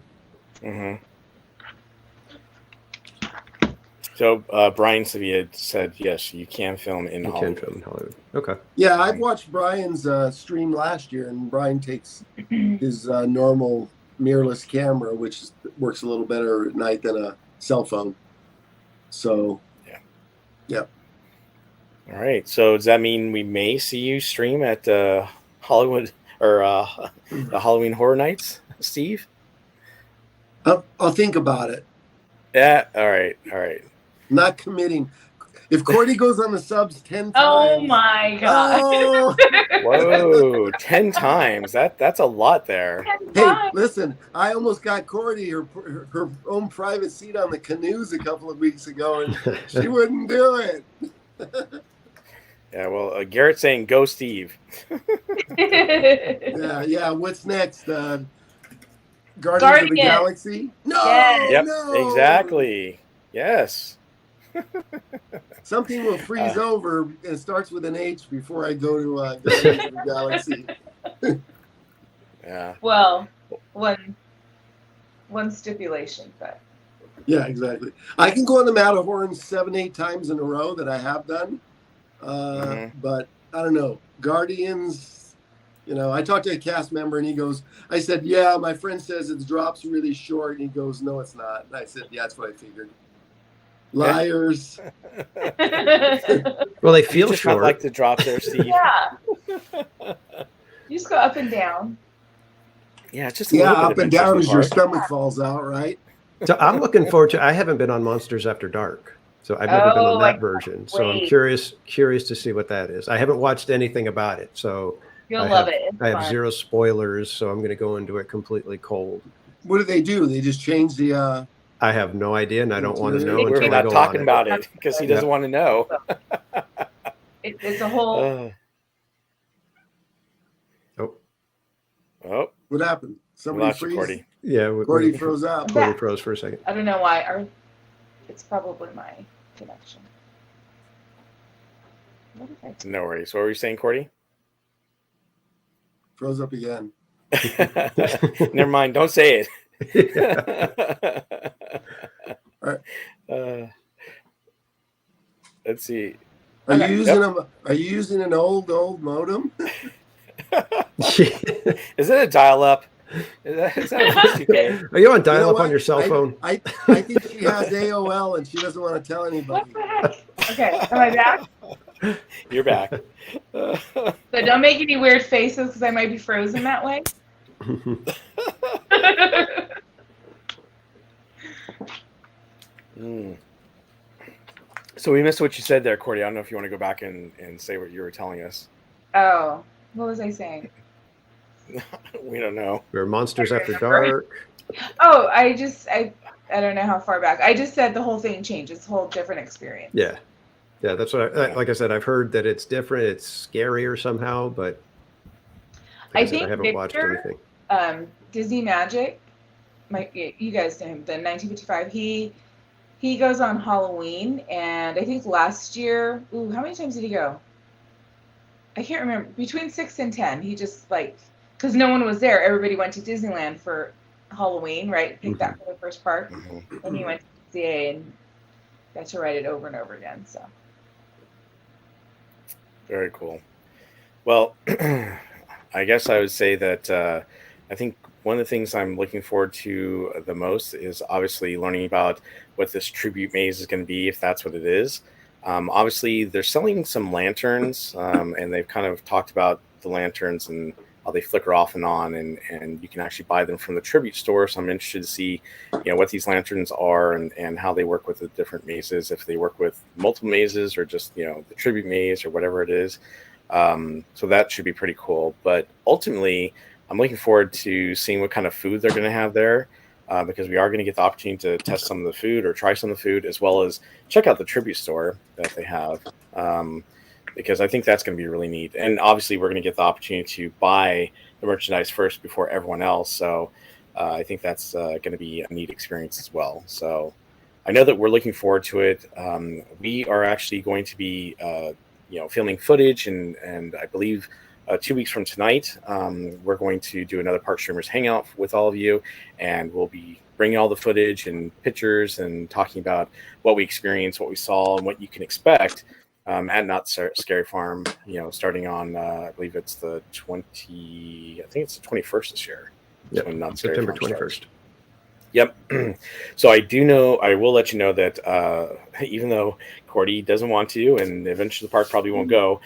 So Brian Sevilla said yes, you can film in Hollywood. Can film in Hollywood. Okay. yeah, I've watched Brian's stream last year, and Brian takes his normal mirrorless camera, which works a little better at night than a cell phone. So, yeah. All right. So does that mean we may see you stream at Hollywood or the Halloween Horror Nights, Steve? I'll think about it. Yeah. All right. All right. Not committing. If Cordy goes on the subs 10 times. Oh my god. Oh. Whoa, 10 times. That's a lot there. Hey, listen, I almost got Cordy her own private seat on the canoes a couple of weeks ago, and she wouldn't do it. Yeah, well, Garrett's saying go Steve. Yeah. What's next? Guardians of the Galaxy? No. Yep. No. Exactly. Yes. Something will freeze over and starts with an H before I go to Guardians of the Galaxy. Yeah. Well, one stipulation, but. Yeah, exactly. I can go on the Matterhorn 7-8 times in a row that I have done. But I don't know. Guardians, I talked to a cast member and he goes, I said, yeah, my friend says it drops really short. And he goes, no, it's not. And I said, yeah, that's what I figured. Liars. Well, they feel just short. Not like the drop there, Steve. Yeah. You just go up and down. Yeah, just a little bit up and down as your stomach falls out, right? So I'm looking forward to. I haven't been on Monsters After Dark, so I've never been on that version. So I'm curious to see what that is. I haven't watched anything about it, so you'll love it. I have zero spoilers, so I'm going to go into it completely cold. What do? They just change the. I have no idea, and I don't want to know We're until not I go talking on about it because he doesn't want to know. It's a whole. Oh. What happened? Somebody freeze? Cordy. Yeah, Cordy froze out. Cordy froze for a second. I don't know why. It's probably my connection. What did I do? No worries. What were you saying, Cordy? Froze up again. Never mind. Don't say it. All right. Let's see. Are you using an old modem? Is it a dial-up? Is that Are you on dial-up on your cell phone? I think she has AOL and she doesn't want to tell anybody. What the heck? Okay, am I back? You're back. So don't make any weird faces because I might be frozen that way. So we missed what you said there, Cordy. I don't know if you want to go back and say what you were telling us. Oh, what was I saying? We don't know. We're Monsters After Dark. Oh, I don't know how far back. I just said the whole thing changes. It's a whole different experience. Yeah, that's what like I said, I've heard that it's different, it's scarier somehow, but I think I haven't watched anything. Disney Magic, you guys know him, the 1955, he goes on Halloween, and I think last year, how many times did he go? I can't remember, between 6 and 10. He just because no one was there, everybody went to Disneyland for Halloween, right? Picked that for the first park, and he went to CA and got to ride it over and over again. So very cool. Well, I guess I would say that I think one of the things I'm looking forward to the most is obviously learning about what this tribute maze is going to be, if that's what it is. Obviously, they're selling some lanterns, and they've kind of talked about the lanterns and how they flicker off and on, and you can actually buy them from the tribute store. So I'm interested to see, what these lanterns are and how they work with the different mazes, if they work with multiple mazes or just, the tribute maze or whatever it is. So that should be pretty cool. But ultimately, I'm looking forward to seeing what kind of food they're going to have there, because we are going to get the opportunity to test some of the food or try some of the food, as well as check out the tribute store that they have, because I think that's going to be really neat. And obviously, we're going to get the opportunity to buy the merchandise first before everyone else. So I think that's going to be a neat experience as well. So I know that we're looking forward to it. We are actually going to be filming footage, and I believe 2 weeks from tonight, we're going to do another Park Streamers Hangout with all of you, and we'll be bringing all the footage and pictures and talking about what we experienced, what we saw, and what you can expect at Not Scary Farm. Starting on I believe it's the 21st this year. Yep. When Not Scary September Farm 21st. starts. Yep. So I will let you know that even though Cordy doesn't want to, and eventually the park probably won't go,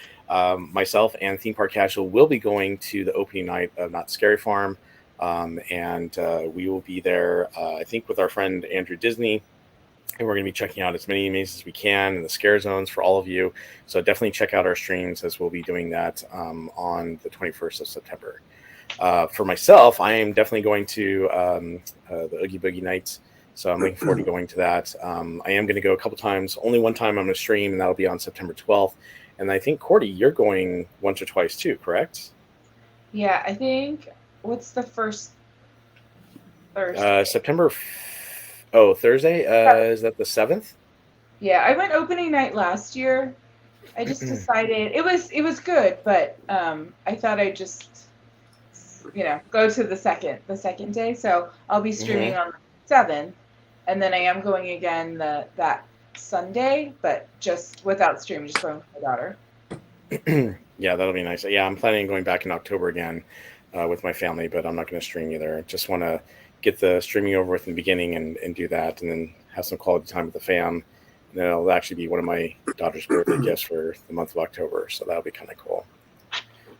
myself and Theme Park Casual will be going to the opening night of Not Scary Farm, and we will be there, I think, with our friend Andrew Disney, and we're going to be checking out as many mazes as we can in the scare zones for all of you. So definitely check out our streams, as we'll be doing that on the 21st of September. For myself, I am definitely going to the Oogie Boogie Nights, so I'm looking forward to going to that. I am going to go a couple times. Only one time I'm going to stream, and that'll be on September 12th. And I think, Cordy, you're going once or twice too, correct? Yeah, I think, what's the first Thursday? Thursday? Is that the 7th? Yeah, I went opening night last year. I just decided it was good, but I thought I'd just go to the second day. So I'll be streaming on the 7th, and then I am going again that Sunday, but just without streaming, just going with my daughter. Yeah, that'll be nice. Yeah, I'm planning on going back in October again with my family, but I'm not going to stream either. Just want to get the streaming over with in the beginning and do that, and then have some quality time with the fam. And then it'll actually be one of my daughter's birthday gifts for the month of October, so that'll be kind of cool.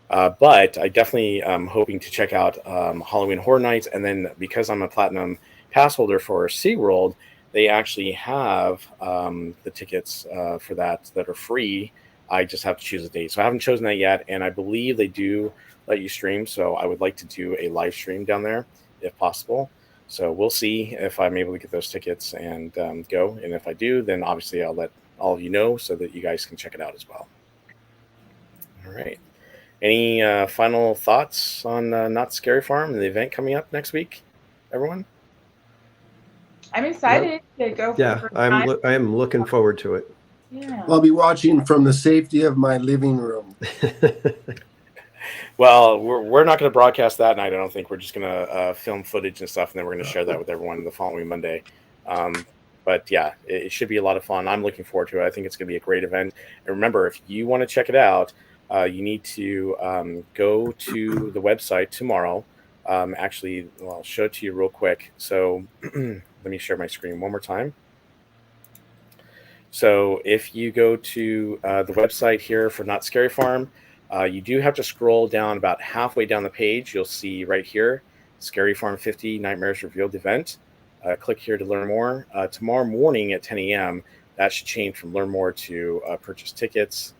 But I definitely am hoping to check out Halloween Horror Nights, and then because I'm a Platinum Pass holder for SeaWorld, they actually have the tickets for that are free. I just have to choose a date. So I haven't chosen that yet, and I believe they do let you stream, so I would like to do a live stream down there if possible. So we'll see if I'm able to get those tickets and go. And if I do, then obviously I'll let all of you know so that you guys can check it out as well. All right. Any final thoughts on Not Scary Farm and the event coming up next week, everyone? I'm excited to go. I am looking forward to it. Yeah. I'll be watching from the safety of my living room. Well, we're not going to broadcast that night, I don't think. We're just going to film footage and stuff, and then we're going to share that with everyone the following Monday. But yeah, it should be a lot of fun. I'm looking forward to it. I think it's going to be a great event. And remember, if you want to check it out, you need to go to the website tomorrow. Actually, I'll show it to you real quick. So let me share my screen one more time. So if you go to the website here for Not Scary Farm, you do have to scroll down about halfway down the page. You'll see right here, Scary Farm 50 Nightmares Revealed event. Click here to learn more. Tomorrow morning at 10 a.m., that should change from learn more to purchase tickets.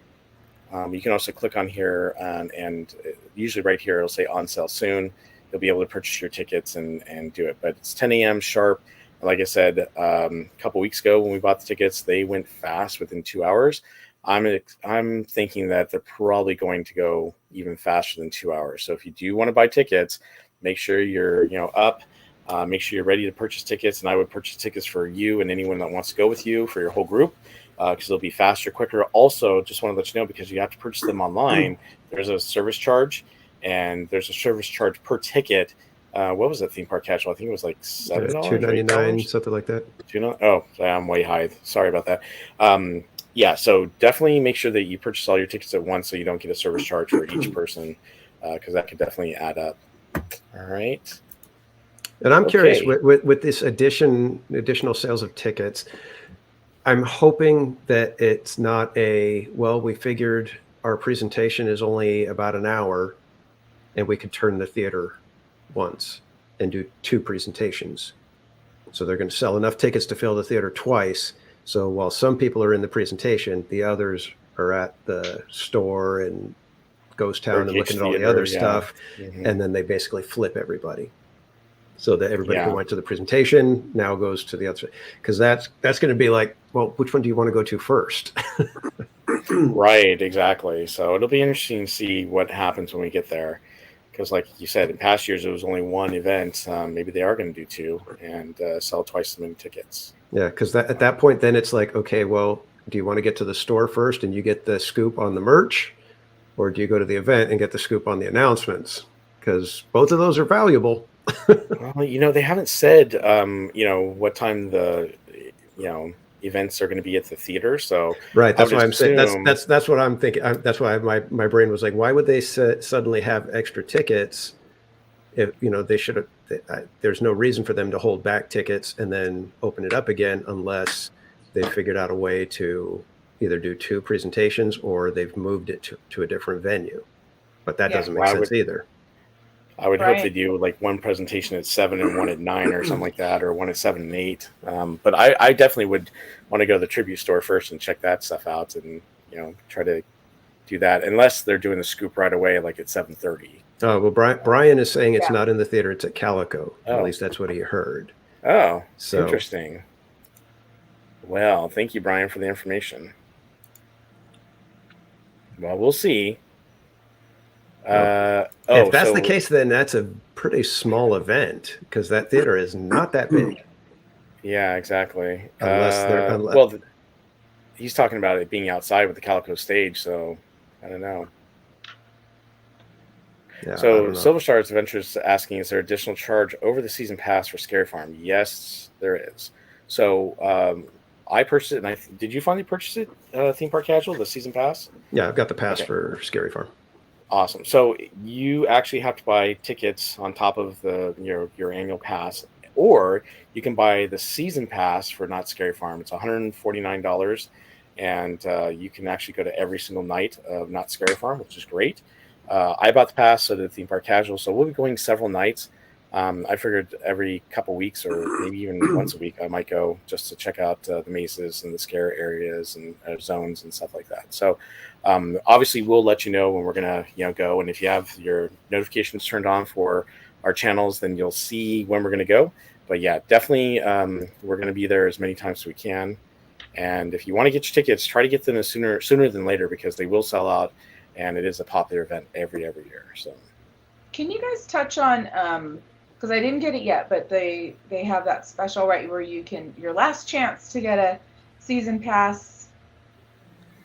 You can also click on here and usually right here, it'll say on sale soon. You'll be able to purchase your tickets and do it. But it's 10 a.m. sharp. Like I said, a couple weeks ago when we bought the tickets, they went fast within 2 hours. I'm thinking that they're probably going to go even faster than 2 hours. So if you do want to buy tickets, make sure you're up. Make sure you're ready to purchase tickets, and I would purchase tickets for you and anyone that wants to go with you for your whole group because it'll be faster, quicker. Also, just want to let you know, because you have to purchase them online, there's a service charge, and there's a service charge per ticket. What was that, Theme Park Casual? I think it was like $7, $2.99, something like that. Oh, I'm way high. Sorry about that. Yeah, so definitely make sure that you purchase all your tickets at once so you don't get a service charge for each person, because that could definitely add up. All right. And I'm curious, with this additional sales of tickets, I'm hoping that it's not we figured our presentation is only about an hour and we could turn the theater once and do 2 presentations. So they're going to sell enough tickets to fill the theater twice. So while some people are in the presentation, the others are at the store and Ghost Town and looking at all the other stuff. Mm-hmm. And then they basically flip everybody. So that everybody who went to the presentation now goes to the other, because that's going to be like, well, which one do you want to go to first? Right, exactly. So it'll be interesting to see what happens when we get there. Because like you said, in past years, it was only one event. Maybe they are going to do 2 and sell twice as many tickets. Yeah, because at that point, then it's like, okay, well, do you want to get to the store first and you get the scoop on the merch, or do you go to the event and get the scoop on the announcements? Because both of those are valuable. Well, they haven't said, what time the, events are going to be at the theater. So right, that's why I'm saying that's what I'm thinking. That's why my brain was like, why would they suddenly have extra tickets? If they should have. There's no reason for them to hold back tickets and then open it up again unless they figured out a way to either do 2 presentations or they've moved it to a different venue. But that doesn't make sense either. I would hope they do like one presentation at 7 and one at 9 or something like that, or one at 7 and 8. But I definitely would want to go to the tribute store first and check that stuff out, and try to do that, unless they're doing the scoop right away, like at 7:30. Oh well, Brian is saying it's not in the theater; it's at Calico. At least that's what he heard. Oh, so interesting. Well, thank you, Brian, for the information. Well, we'll see. If that's the case, then that's a pretty small event because that theater is not that big. Yeah, exactly. Unless he's talking about it being outside with the Calico stage, so I don't know. Yeah, so Silver Stars Adventures asking, is there additional charge over the season pass for Scary Farm? Yes, there is. So I purchased it, and did you finally purchase it, Theme Park Casual, the season pass? Yeah, I've got the pass for Scary Farm. Awesome. So you actually have to buy tickets on top of your annual pass, or you can buy the season pass for Not Scary Farm. It's $149, and you can actually go to every single night of Not Scary Farm, which is great. I bought the pass so the Theme Park Casual, so we'll be going several nights. I figured every couple weeks or maybe even once a week I might go just to check out the mazes and the scare areas and zones and stuff like that. So obviously we'll let you know when we're gonna go, and if you have your notifications turned on for our channels, then you'll see when we're gonna go. But yeah, definitely we're gonna be there as many times as we can. And if you want to get your tickets, try to get them sooner than later, because they will sell out, and it is a popular event every year. So can you guys touch on because I didn't get it yet, but they have that special, right, where you can, your last chance to get a season pass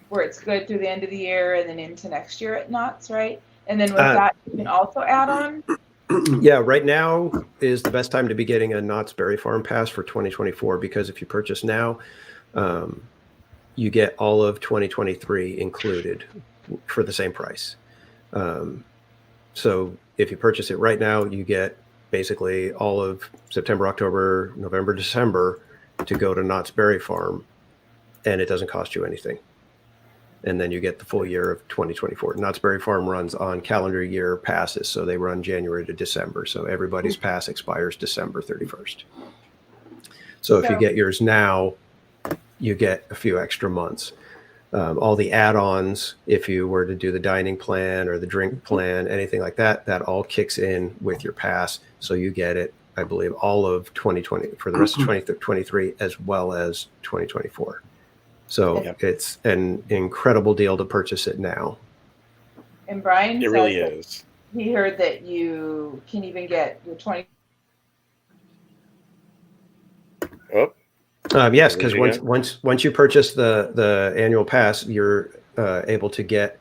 where it's good through the end of the year and then into next year at Knott's, right? And then with that, you can also add on? Yeah, right now is the best time to be getting a Knott's Berry Farm pass for 2024, because if you purchase now, you get all of 2023 included for the same price. So if you purchase it right now, you get basically all of September, October, November, December to go to Knott's Berry Farm, and it doesn't cost you anything. And then you get the full year of 2024. Knott's Berry Farm runs on calendar year passes, so they run January to December. So everybody's pass expires December 31st. So if you get yours now, you get a few extra months. All the add-ons, if you were to do the dining plan or the drink plan, anything like that, that all kicks in with your pass. So you get it, I believe, all of 2020 for the rest of 2023 as well as 2024. So it's an incredible deal to purchase it now. And Brian, it really is. He heard that you can even get your 20. Oh. Yes, because once you purchase the annual pass, you're able to get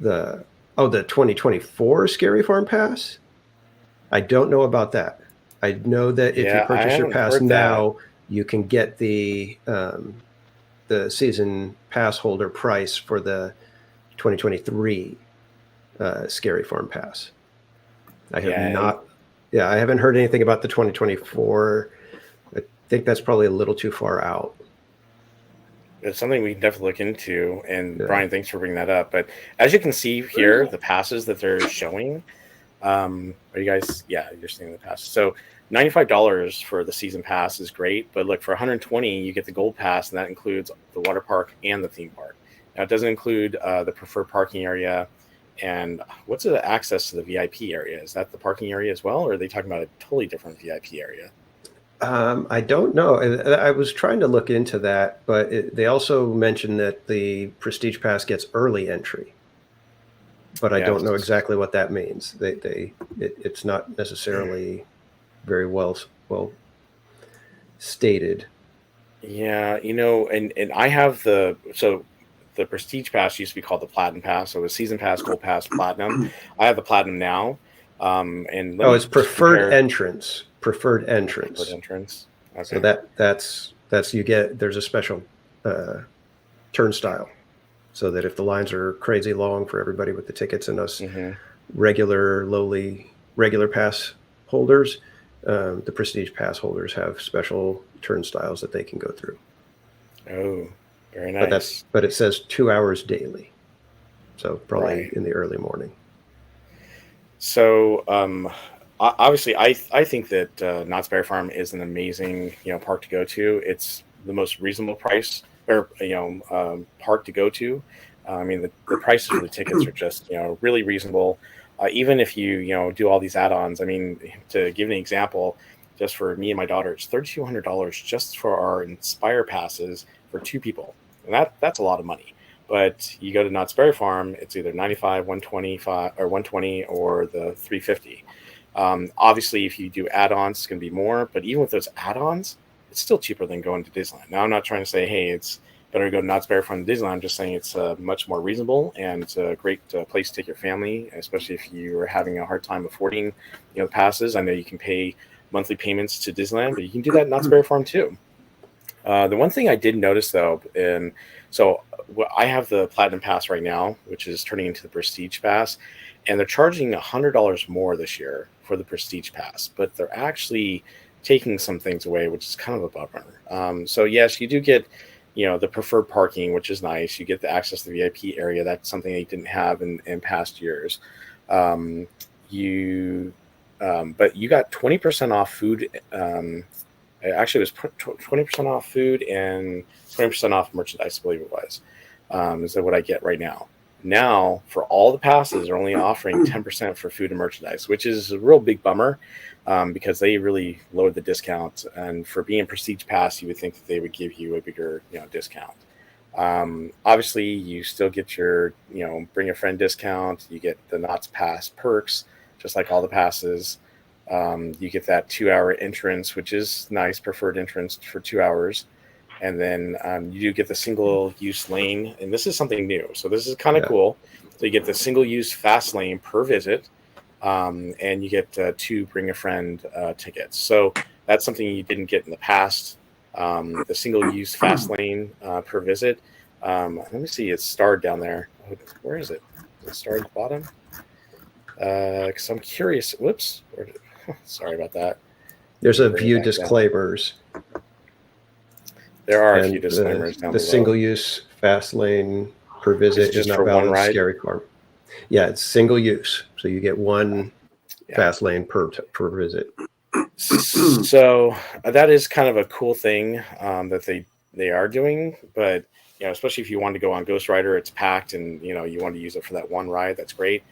the 2024 Scary Farm pass. I don't know about that. I know that if you purchase your pass now, you can get the season pass holder price for the 2023 Scary Farm pass. I haven't heard anything about the 2024. I think that's probably a little too far out. It's something we can definitely look into. And Brian, thanks for bringing that up. But as you can see here, the passes that they're showing, are you guys? Yeah, you're seeing the passes. So $95 for the season pass is great, but look, for $120 you get the gold pass, and that includes the water park and the theme park. Now it doesn't include the preferred parking area. And what's the access to the VIP area? Is that the parking area as well, or are they talking about a totally different VIP area? I don't know. I was trying to look into that, but they also mentioned that the Prestige Pass gets early entry. But I don't know exactly what that means. It's not necessarily very well stated. Yeah, and I have the Prestige Pass used to be called the Platinum Pass, so it was Season Pass, Gold Pass, Platinum. I have the Platinum now, and let Oh, me it's just preferred compare entrance. Preferred preferred entrance. entrance. So Okay. that's you get. There's a special turnstile, so that if the lines are crazy long for everybody with the tickets and us Hmm. regular pass holders, the Prestige Pass holders have special turnstiles that they can go through. Oh, very But nice. it says 2 hours daily, so probably Right. in the early morning. So, obviously, I think that Knott's Berry Farm is an amazing park to go to. It's the most reasonable price or park to go to. I mean, the prices for the tickets are just really reasonable. Even if you do all these add-ons. I mean, to give an example, just for me and my daughter, it's $3,200 just for our Inspire passes for two people, and that's a lot of money. But you go to Knott's Berry Farm, it's either 95, 125, or 120, or the 350. Obviously, if you do add-ons, it's going to be more. But even with those add-ons, it's still cheaper than going to Disneyland. Now, I'm not trying to say, hey, it's better to go to Knott's Berry Farm than Disneyland. I'm just saying it's much more reasonable, and it's a great place to take your family, especially if you are having a hard time affording, passes. I know you can pay monthly payments to Disneyland, but you can do that at Knott's Berry Farm too. The one thing I did notice though, and so I have the Platinum Pass right now, which is turning into the Prestige Pass, and they're charging $100 more this year for the Prestige Pass, but they're actually taking some things away, which is kind of a bummer. So yes, you do get, the preferred parking, which is nice. You get the access to the VIP area. That's something they didn't have in past years. Um, you, but you got 20% off food. Actually, it was 20% off food and 20% off merchandise, I believe it was. Is that what I get right now? Now, for all the passes, they're only offering 10% for food and merchandise, which is a real big bummer because they really lowered the discount. And for being Prestige Pass, you would think that they would give you a bigger, discount. Obviously, you still get your, bring a friend discount. You get the Knott's Pass perks, just like all the passes. You get that 2 hour entrance, which is nice, preferred entrance for 2 hours. And then you do get the single use lane. And this is something new. So this is kind of cool. So you get the single use fast lane per visit. And you get 2 bring a friend tickets. So that's something you didn't get in the past. The single use fast lane per visit. Let me see. It's starred down there. Where is it? Is it starred at the bottom? Because I'm curious. Whoops. Sorry about that. There's a few disclaimers. There are a few disclaimers down below. The single-use fast lane per visit is not valid at Scary Farm. Yeah, it's single use, so you get one fast lane per visit. So that is kind of a cool thing that they are doing, but especially if you want to go on Ghost Rider, it's packed, and you want to use it for that one ride. That's great,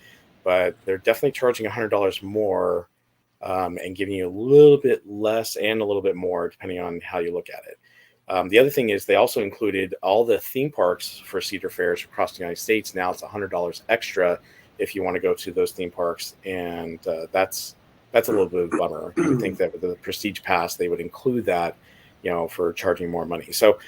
but they're definitely charging $100 more. And giving you a little bit less and a little bit more, depending on how you look at it. The other thing is they also included all the theme parks for Cedar Fairs across the United States. Now it's $100 extra if you want to go to those theme parks, and that's a little bit of a bummer. You would think that with the Prestige Pass they would include that, for charging more money. So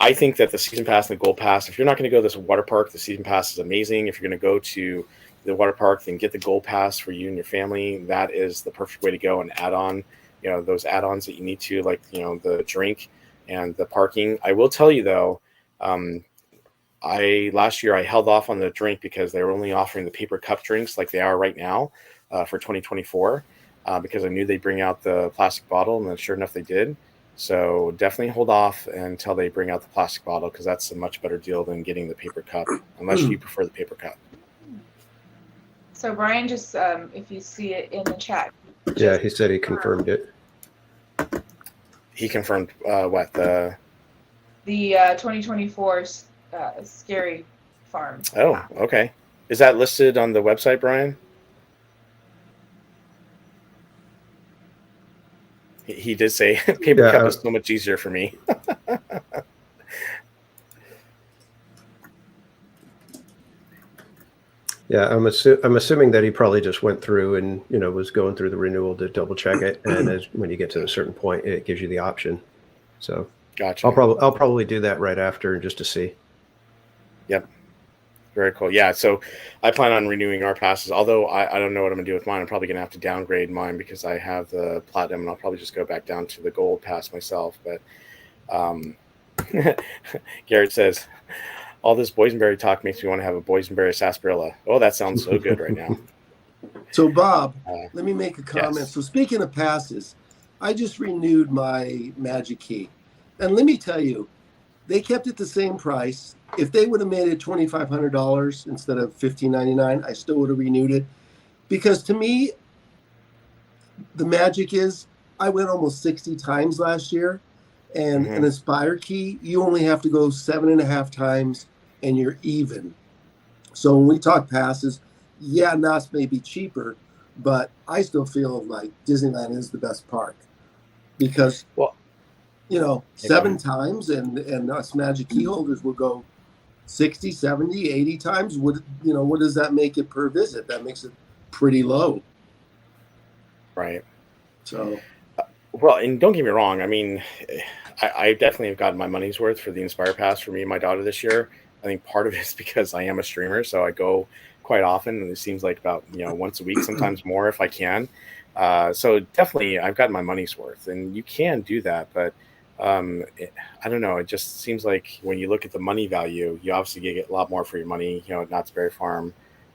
I think that the Season Pass and the Gold Pass, if you're not going to go to this water park, the Season Pass is amazing. If you're going to go to the water park, then get the Gold Pass for you and your family. That is the perfect way to go and add on, those add-ons that you need to, like, the drink and the parking. I will tell you though, last year I held off on the drink because they were only offering the paper cup drinks like they are right now for 2024 because I knew they'd bring out the plastic bottle, and then sure enough they did. So definitely hold off until they bring out the plastic bottle, because that's a much better deal than getting the paper cup, unless you prefer the paper cup. So Brian, just if you see it in the chat. Yeah, he said he confirmed it. He confirmed what? The 2024 Scary Farm. Oh, okay. Is that listed on the website, Brian? He did say paper cup is so much easier for me. Yeah, I'm assuming that he probably just went through and was going through the renewal to double check it, and when you get to a certain point, it gives you the option. So Gotcha. I'll probably do that right after just to see. Yep. Very cool. Yeah. So I plan on renewing our passes, although I don't know what I'm gonna do with mine. I'm probably gonna have to downgrade mine because I have the platinum, and I'll probably just go back down to the gold pass myself. But Garrett says, all this boysenberry talk makes me want to have a boysenberry sarsaparilla. Oh, that sounds so good right now. So, Bob, let me make a comment. Yes. So, speaking of passes, I just renewed my Magic Key. And let me tell you, they kept it the same price. If they would have made it $2,500 instead of $1,599, I still would have renewed it. Because to me, the magic is I went almost 60 times last year. And an Aspire Key, you only have to go 7.5 times and you're even. So when we talk passes, yeah, Knott's may be cheaper, but I still feel like Disneyland is the best park because, well, 7 times and us Magic Key holders will go 60, 70, 80 times. What does that make it per visit? That makes it pretty low. Right. So. Well, and don't get me wrong. I mean, I definitely have gotten my money's worth for the Inspire Pass for me and my daughter this year. I think part of it is because I am a streamer, so I go quite often, and it seems like about once a week, sometimes more if I can. So definitely, I've gotten my money's worth, and you can do that. But I don't know. It just seems like when you look at the money value, you obviously get a lot more for your money, at Knott's Berry Farm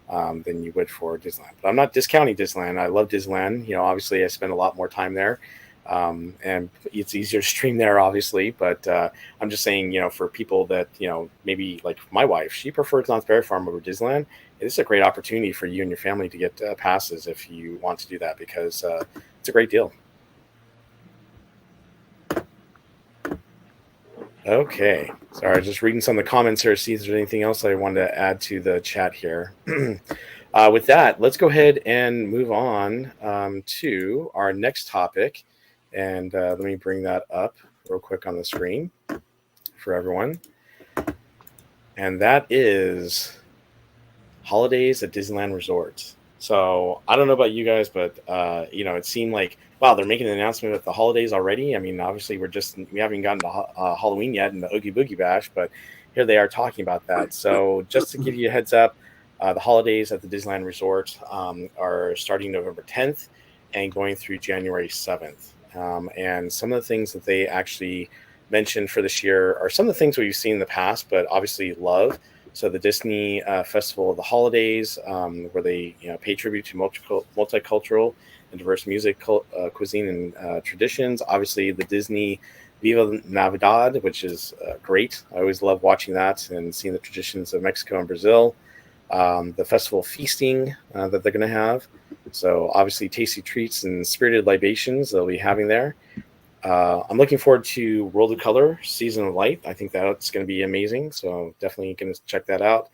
than you would for Disneyland. But I'm not discounting Disneyland. I love Disneyland. Obviously, I spend a lot more time there. And it's easier to stream there, obviously, but I'm just saying, for people that, maybe like my wife, she prefers Knott's Berry Farm over Disneyland. This is a great opportunity for you and your family to get passes if you want to do that, because it's a great deal. Okay. Sorry, just reading some of the comments here to see if there's anything else I wanted to add to the chat here. With that, let's go ahead and move on to our next topic. And let me bring that up real quick on the screen for everyone. And that is holidays at Disneyland Resort. So I don't know about you guys, but it seemed like, wow, they're making an announcement with the holidays already. I mean, obviously we haven't gotten to Halloween yet in the Oogie Boogie Bash, but here they are talking about that. So just to give you a heads up, the holidays at the Disneyland Resort are starting November 10th and going through January 7th. And some of the things that they actually mentioned for this year are some of the things we've seen in the past, but obviously love. So the Disney Festival of the Holidays, where they pay tribute to multicultural and diverse music, cuisine, and traditions. Obviously, the Disney Viva Navidad, which is great. I always love watching that and seeing the traditions of Mexico and Brazil. The festival feasting that they're going to have. So obviously tasty treats and spirited libations they'll be having there. I'm looking forward to World of Color, Season of Light. I think that's going to be amazing. So definitely going to check that out.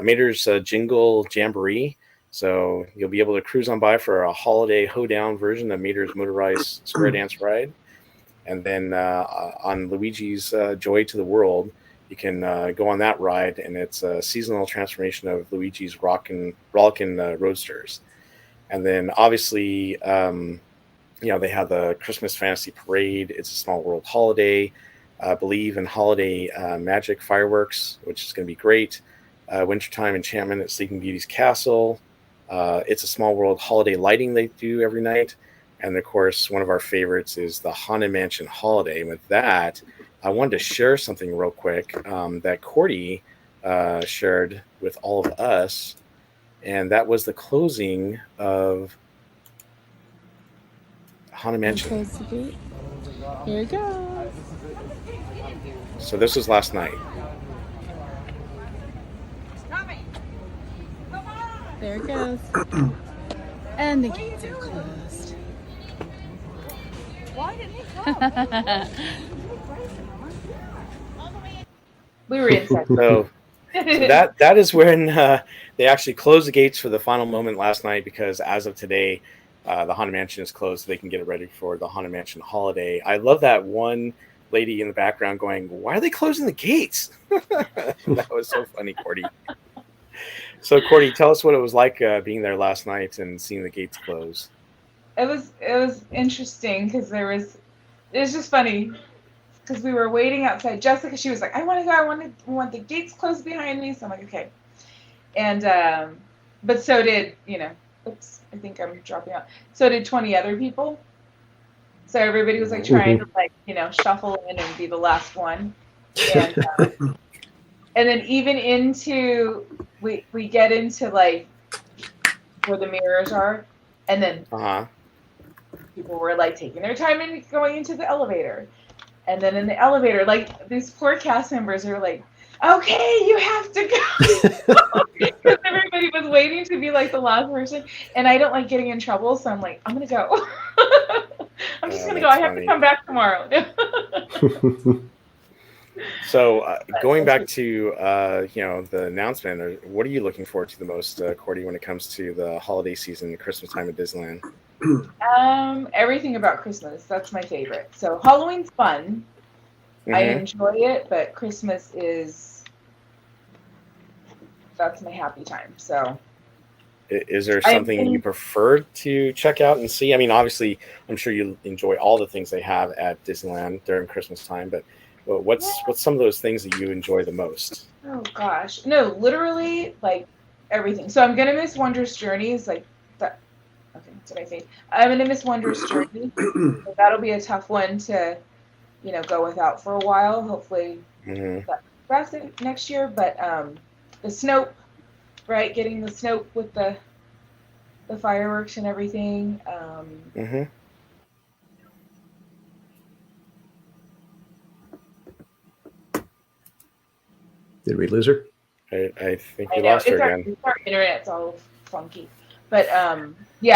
Mater's Jingle Jamboree. So you'll be able to cruise on by for a holiday hoedown version of Mater's motorized square dance ride. And then on Luigi's Joy to the World, you can go on that ride, and it's a seasonal transformation of Luigi's Rollickin' Roadsters. And then obviously, they have the Christmas Fantasy Parade. It's a Small World holiday. Believe in holiday magic fireworks, which is going to be great. Wintertime enchantment at Sleeping Beauty's Castle. It's a Small World holiday lighting they do every night. And of course, one of our favorites is the Haunted Mansion holiday. And with that, I wanted to share something real quick that Cordy shared with all of us. And that was the closing of Haunted Mansion. Close the gate. Here we go. So this was last night. There it goes. And the gates are closed. Why didn't he come? We were inside. So that is when they actually closed the gates for the final moment last night, because as of today, the Haunted Mansion is closed, so they can get it ready for the Haunted Mansion holiday. I love that one lady in the background going, "Why are they closing the gates?" That was so funny, Cordy. So, Cordy, tell us what it was like being there last night and seeing the gates close. It was interesting because it was just funny. because we were waiting outside. Jessica, she was like, I want to go. I want the gates closed behind me. So I'm like, okay. And but so did, oops, I think I'm dropping out. So did 20 other people. So everybody was like trying to like, shuffle in and be the last one. And and then even into we get into like where the mirrors are, and then people were like taking their time and going into the elevator. And then in the elevator, like these poor cast members are like, okay, you have to go. Because everybody was waiting to be like the last person. And I don't like getting in trouble. So I'm like, I'm going to go. I'm just going to go. I have to come back tomorrow. So going back to, the announcement, what are you looking forward to the most, Cordy, when it comes to the holiday season, Christmas time at Disneyland? Everything about Christmas. That's my favorite. So Halloween's fun. I enjoy it, but Christmas that's my happy time. So is there something you prefer to check out and see? I mean, obviously, I'm sure you enjoy all the things they have at Disneyland during Christmas time, but what's some of those things that you enjoy the most? Oh gosh, no, literally like everything. So I'm gonna miss Wondrous Journeys, like that. Okay, what did I say? I'm gonna miss Wondrous Journey. So that'll be a tough one to, go without for a while. Hopefully, that's it next year. But the Snope, right? Getting the Snope with the fireworks and everything. Did we lose her? I think we lost her again. Our internet's all funky. But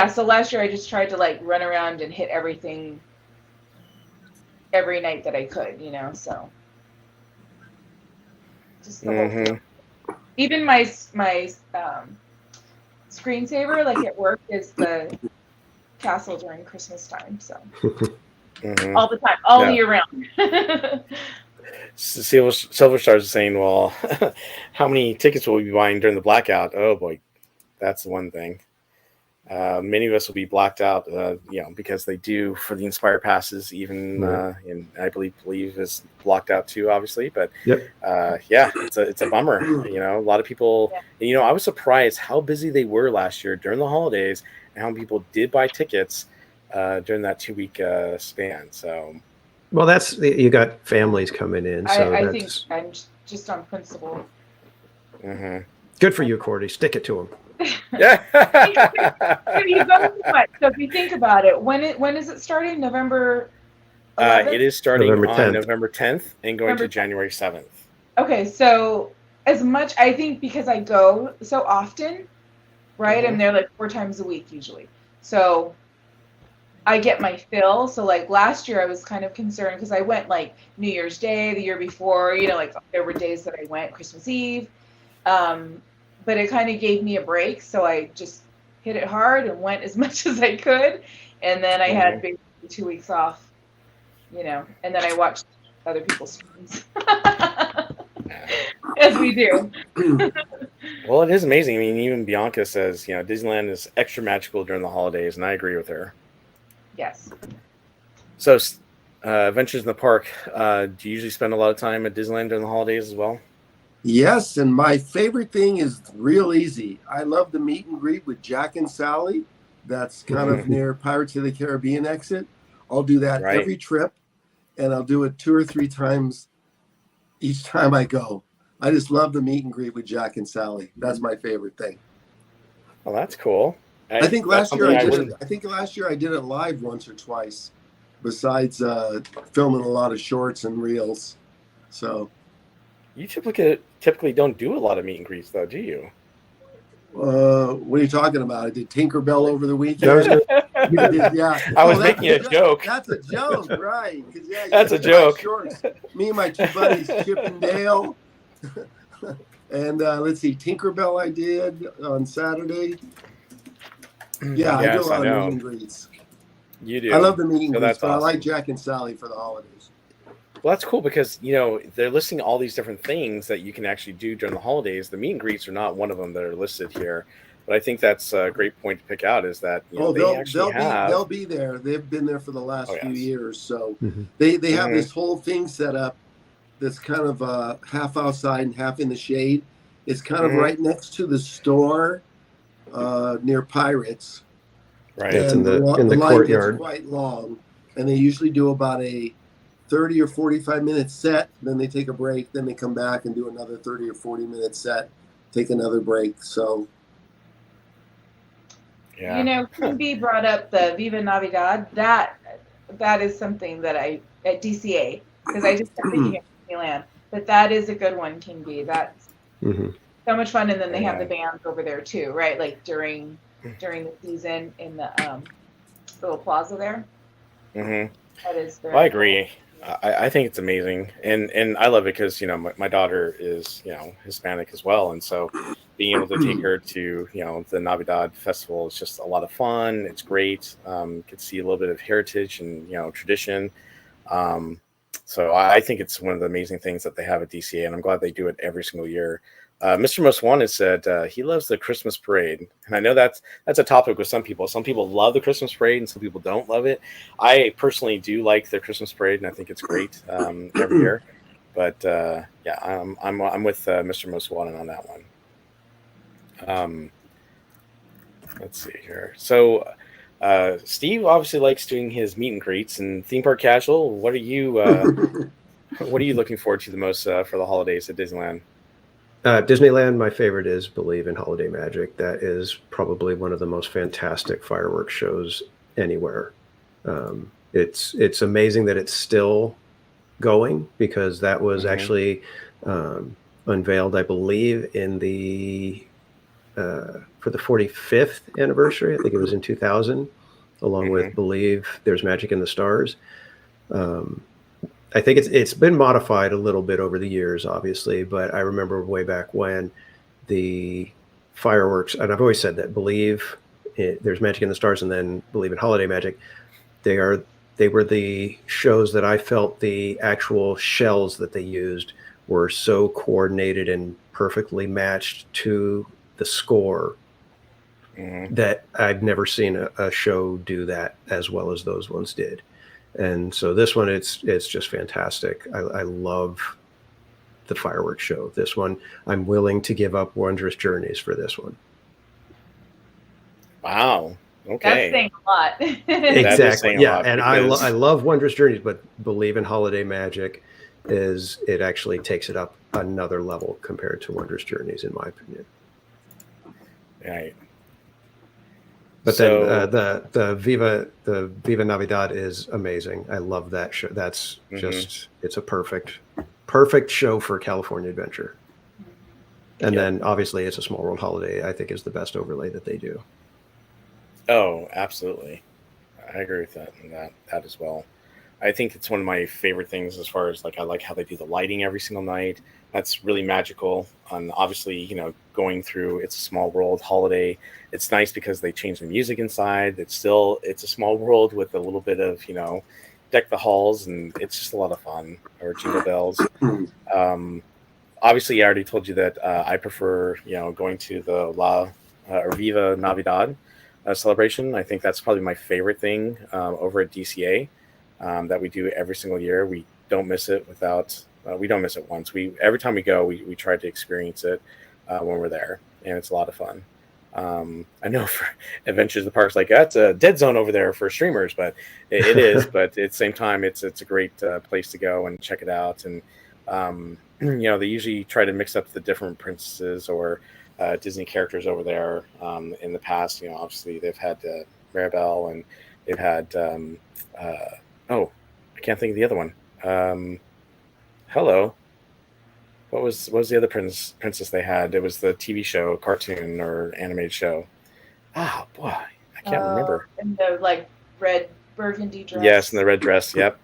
so last year I just tried to like run around and hit everything every night that I could, so just the whole thing. Even my screensaver, like at work, is the castle during Christmas time, so all the time, all year round. Silver Stars is saying, well, how many tickets will we be buying during the blackout? Oh boy, that's the one thing. Many of us will be blacked out, because they do for the Inspire passes, even, and I believe is blocked out too, obviously. But it's a bummer. A lot of people. Yeah. I was surprised how busy they were last year during the holidays, and how many people did buy tickets during that 2-week span. So, well, you got families coming in. So I think I'm just on principle. Good for you, Cordy. Stick it to them. Yeah. So if you think about it, when is it starting? November 11th? It is starting November 10th. on November 10th and going to January 7th. Okay, so as much, I think, because I go so often, right? I'm there like 4 times a week usually. So I get my fill. So like last year I was kind of concerned because I went like New Year's Day the year before, like there were days that I went Christmas Eve. But it kind of gave me a break, so I just hit it hard and went as much as I could, and then I had basically 2 weeks off, and then I watched other people's streams, as we do. Well, it is amazing. I mean, even Bianca says, Disneyland is extra magical during the holidays, and I agree with her. Yes. So, Adventures in the Park, do you usually spend a lot of time at Disneyland during the holidays as well? Yes, and my favorite thing is real easy. I love the meet and greet with Jack and Sally. That's kind of near Pirates of the Caribbean exit. I'll do that every trip, and I'll do it 2 or 3 times each time I go. I just love the meet and greet with Jack and Sally. That's my favorite thing. Well, that's cool. I think last year I did it live once or twice, besides filming a lot of shorts and reels. So. You typically don't do a lot of meet and greets, though, do you? What are you talking about? I did Tinkerbell over the weekend. I was making a joke. That's a joke, right? That's a joke. Me and my 2 buddies, Chip and Dale. And let's see, Tinkerbell I did on Saturday. Yeah, I do a lot of meet and greets. You do. I love the meet and greets, but awesome. I like Jack and Sally for the holidays. Well, that's cool because, they're listing all these different things that you can actually do during the holidays. The meet and greets are not one of them that are listed here. But I think that's a great point to pick out, is that they'll be there. They've been there for the last few years, so they have this whole thing set up that's kind of half outside and half in the shade. It's kind of right next to the store near Pirates. Right, it's in the courtyard. It's quite long, and they usually do about a 30 or 45-minute set. Then they take a break. Then they come back and do another 30 or 40-minute set. Take another break. So, you know, King B brought up the Viva Navidad. That is something that at DCA, because I just kept thinking of Disneyland, but that is a good one, King B. That's so much fun, and then they have the bands over there too, right? Like during the season in the little plaza there. That is very I agree. I think it's amazing, and I love it because my daughter is Hispanic as well, and so being able to take her to the Navidad festival is just a lot of fun. It's great. Get to see a little bit of heritage and tradition. So I think it's one of the amazing things that they have at DCA, and I'm glad they do it every single year. Mr. Most Wanted said he loves the Christmas parade, and I know that's a topic with some people. Some people love the Christmas parade, and some people don't love it. I personally do like the Christmas parade, and I think it's great every year. But I'm with Mr. Most Wanted on that one. Let's see here. So Steve obviously likes doing his meet and greets and theme park casual. What are you looking forward to the most for the holidays at Disneyland? Disneyland, my favorite is Believe in Holiday Magic. That is probably one of the most fantastic fireworks shows anywhere. It's amazing that it's still going, because that was actually unveiled, I believe, in the for the 45th anniversary. I think it was in 2000, along with Believe There's Magic in the Stars. I think it's been modified a little bit over the years, obviously, but I remember way back when the fireworks, and I've always said that Believe There's Magic in the Stars and then Believe in Holiday Magic, they were the shows that I felt the actual shells that they used were so coordinated and perfectly matched to the score that I've never seen a show do that as well as those ones did. And so this one, it's just fantastic. I love the fireworks show. This one, I'm willing to give up Wondrous Journeys for this one. Wow. Okay. That's saying a lot. Exactly. Yeah. And I love Wondrous Journeys, but Believe in Holiday Magic it actually takes it up another level compared to Wondrous Journeys, in my opinion. Right. But then the Viva Navidad is amazing. I love that show. That's just it's a perfect show for California Adventure. And then obviously It's a Small World Holiday, I think, is the best overlay that they do. Oh, absolutely. I agree with that and that as well. I think it's one of my favorite things as far as I like how they do the lighting every single night. That's really magical. And obviously, going through It's a Small World Holiday, it's nice because they change the music inside. It's a small world with a little bit of, Deck the Halls, and it's just a lot of fun. Or Jingle Bells. Obviously, I already told you that I prefer, going to the Viva Navidad celebration. I think that's probably my favorite thing over at DCA that we do every single year. We don't miss it we don't miss it once. Every time we go, we try to experience it when we're there, and it's a lot of fun. I know for Adventures of the Park's that's a dead zone over there for streamers, but it is. But at the same time, it's a great place to go and check it out. And they usually try to mix up the different princesses or Disney characters over there. In the past, obviously they've had Maribel, and they've had I can't think of the other one. Hello. What was the other princess they had? It was the TV show, cartoon, or animated show. Ah, boy, I can't remember. In the red burgundy dress. Yes, in the red dress. Yep.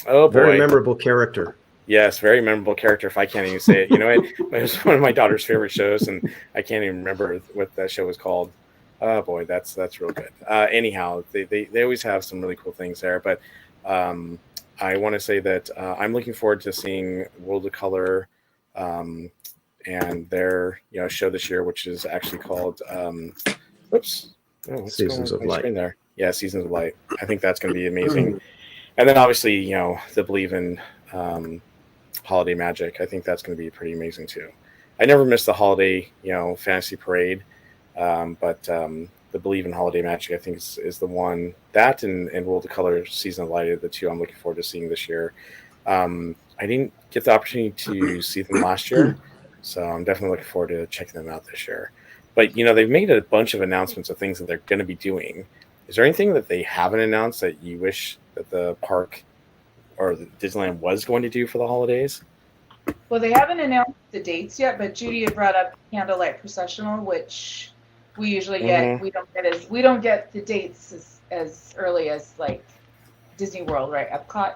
Oh boy, very memorable character. Yes, very memorable character. If I can't even say it, it was one of my daughter's favorite shows, and I can't even remember what that show was called. Oh boy, that's real good. Anyhow, they always have some really cool things there, but I want to say that I'm looking forward to seeing World of Color and their show this year, which is actually called Seasons of Light. There, yeah, Seasons of Light. I think that's going to be amazing. And then obviously, the Believe in Holiday Magic. I think that's going to be pretty amazing too. I never miss the holiday, fantasy parade, but the Believe in Holiday Magic, I think, is the one. That and World of Color Season of Light are the two I'm looking forward to seeing this year. I didn't get the opportunity to see them last year, so I'm definitely looking forward to checking them out this year. But they've made a bunch of announcements of things that they're going to be doing. Is there anything that they haven't announced that you wish that the park or the Disneyland was going to do for the holidays? Well, they haven't announced the dates yet, but Judy had brought up Candlelight Processional, which we usually get. We don't get the dates as early as like Disney World, right? Epcot.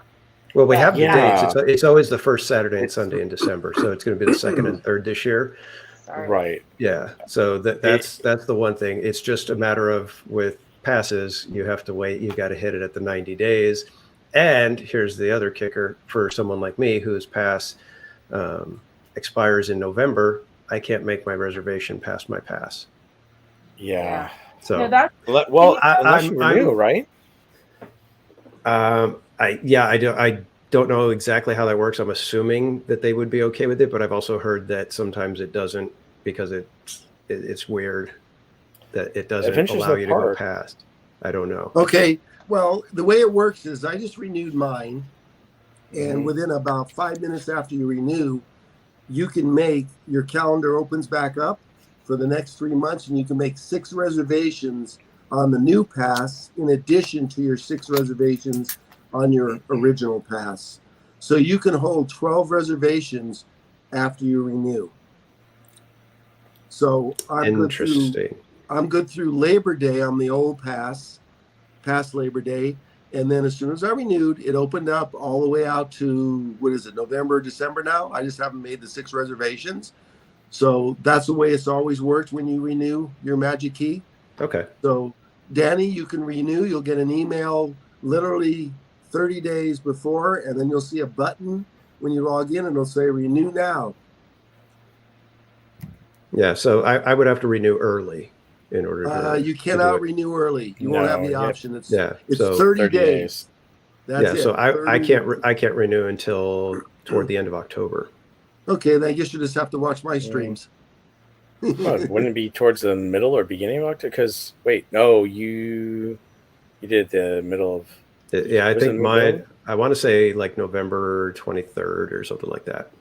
Well, we have the dates. It's always the first Saturday and Sunday in December, so it's going to be the 2nd and 3rd this year. Sorry. Right. Yeah. So that's the one thing. It's just a matter of with passes, you have to wait. You got to hit it at the 90 days. And here's the other kicker for someone like me whose pass expires in November. I can't make my reservation past my pass. Yeah. So unless you renew, right? I don't know exactly how that works. I'm assuming that they would be okay with it, but I've also heard that sometimes it doesn't because it's weird that it doesn't allow you to go past. I don't know. Okay. Well, the way it works is I just renewed mine, and within about 5 minutes after you renew, you can make your calendar opens back up for the next 3 months, and you can make 6 reservations on the new pass in addition to your 6 reservations on your original pass. So you can hold 12 reservations after you renew. So I'm good through Labor Day on the old pass, past Labor Day. And then as soon as I renewed, it opened up all the way out to, November, December now? I just haven't made the 6 reservations. So that's the way it's always worked when you renew your Magic Key. Okay. So, Danny, you can renew. You'll get an email literally 30 days before, and then you'll see a button when you log in, and it'll say renew now. Yeah, so I would have to renew early in order to. You cannot renew early. You won't have the option. It's so 30 days. That's it. So I can't renew until toward the end of October. Okay, then I guess you just have to watch my streams. Wouldn't it be towards the middle or beginning of October? Because you did the middle of. Yeah, I think mine. I want to say like November 23rd or something like that.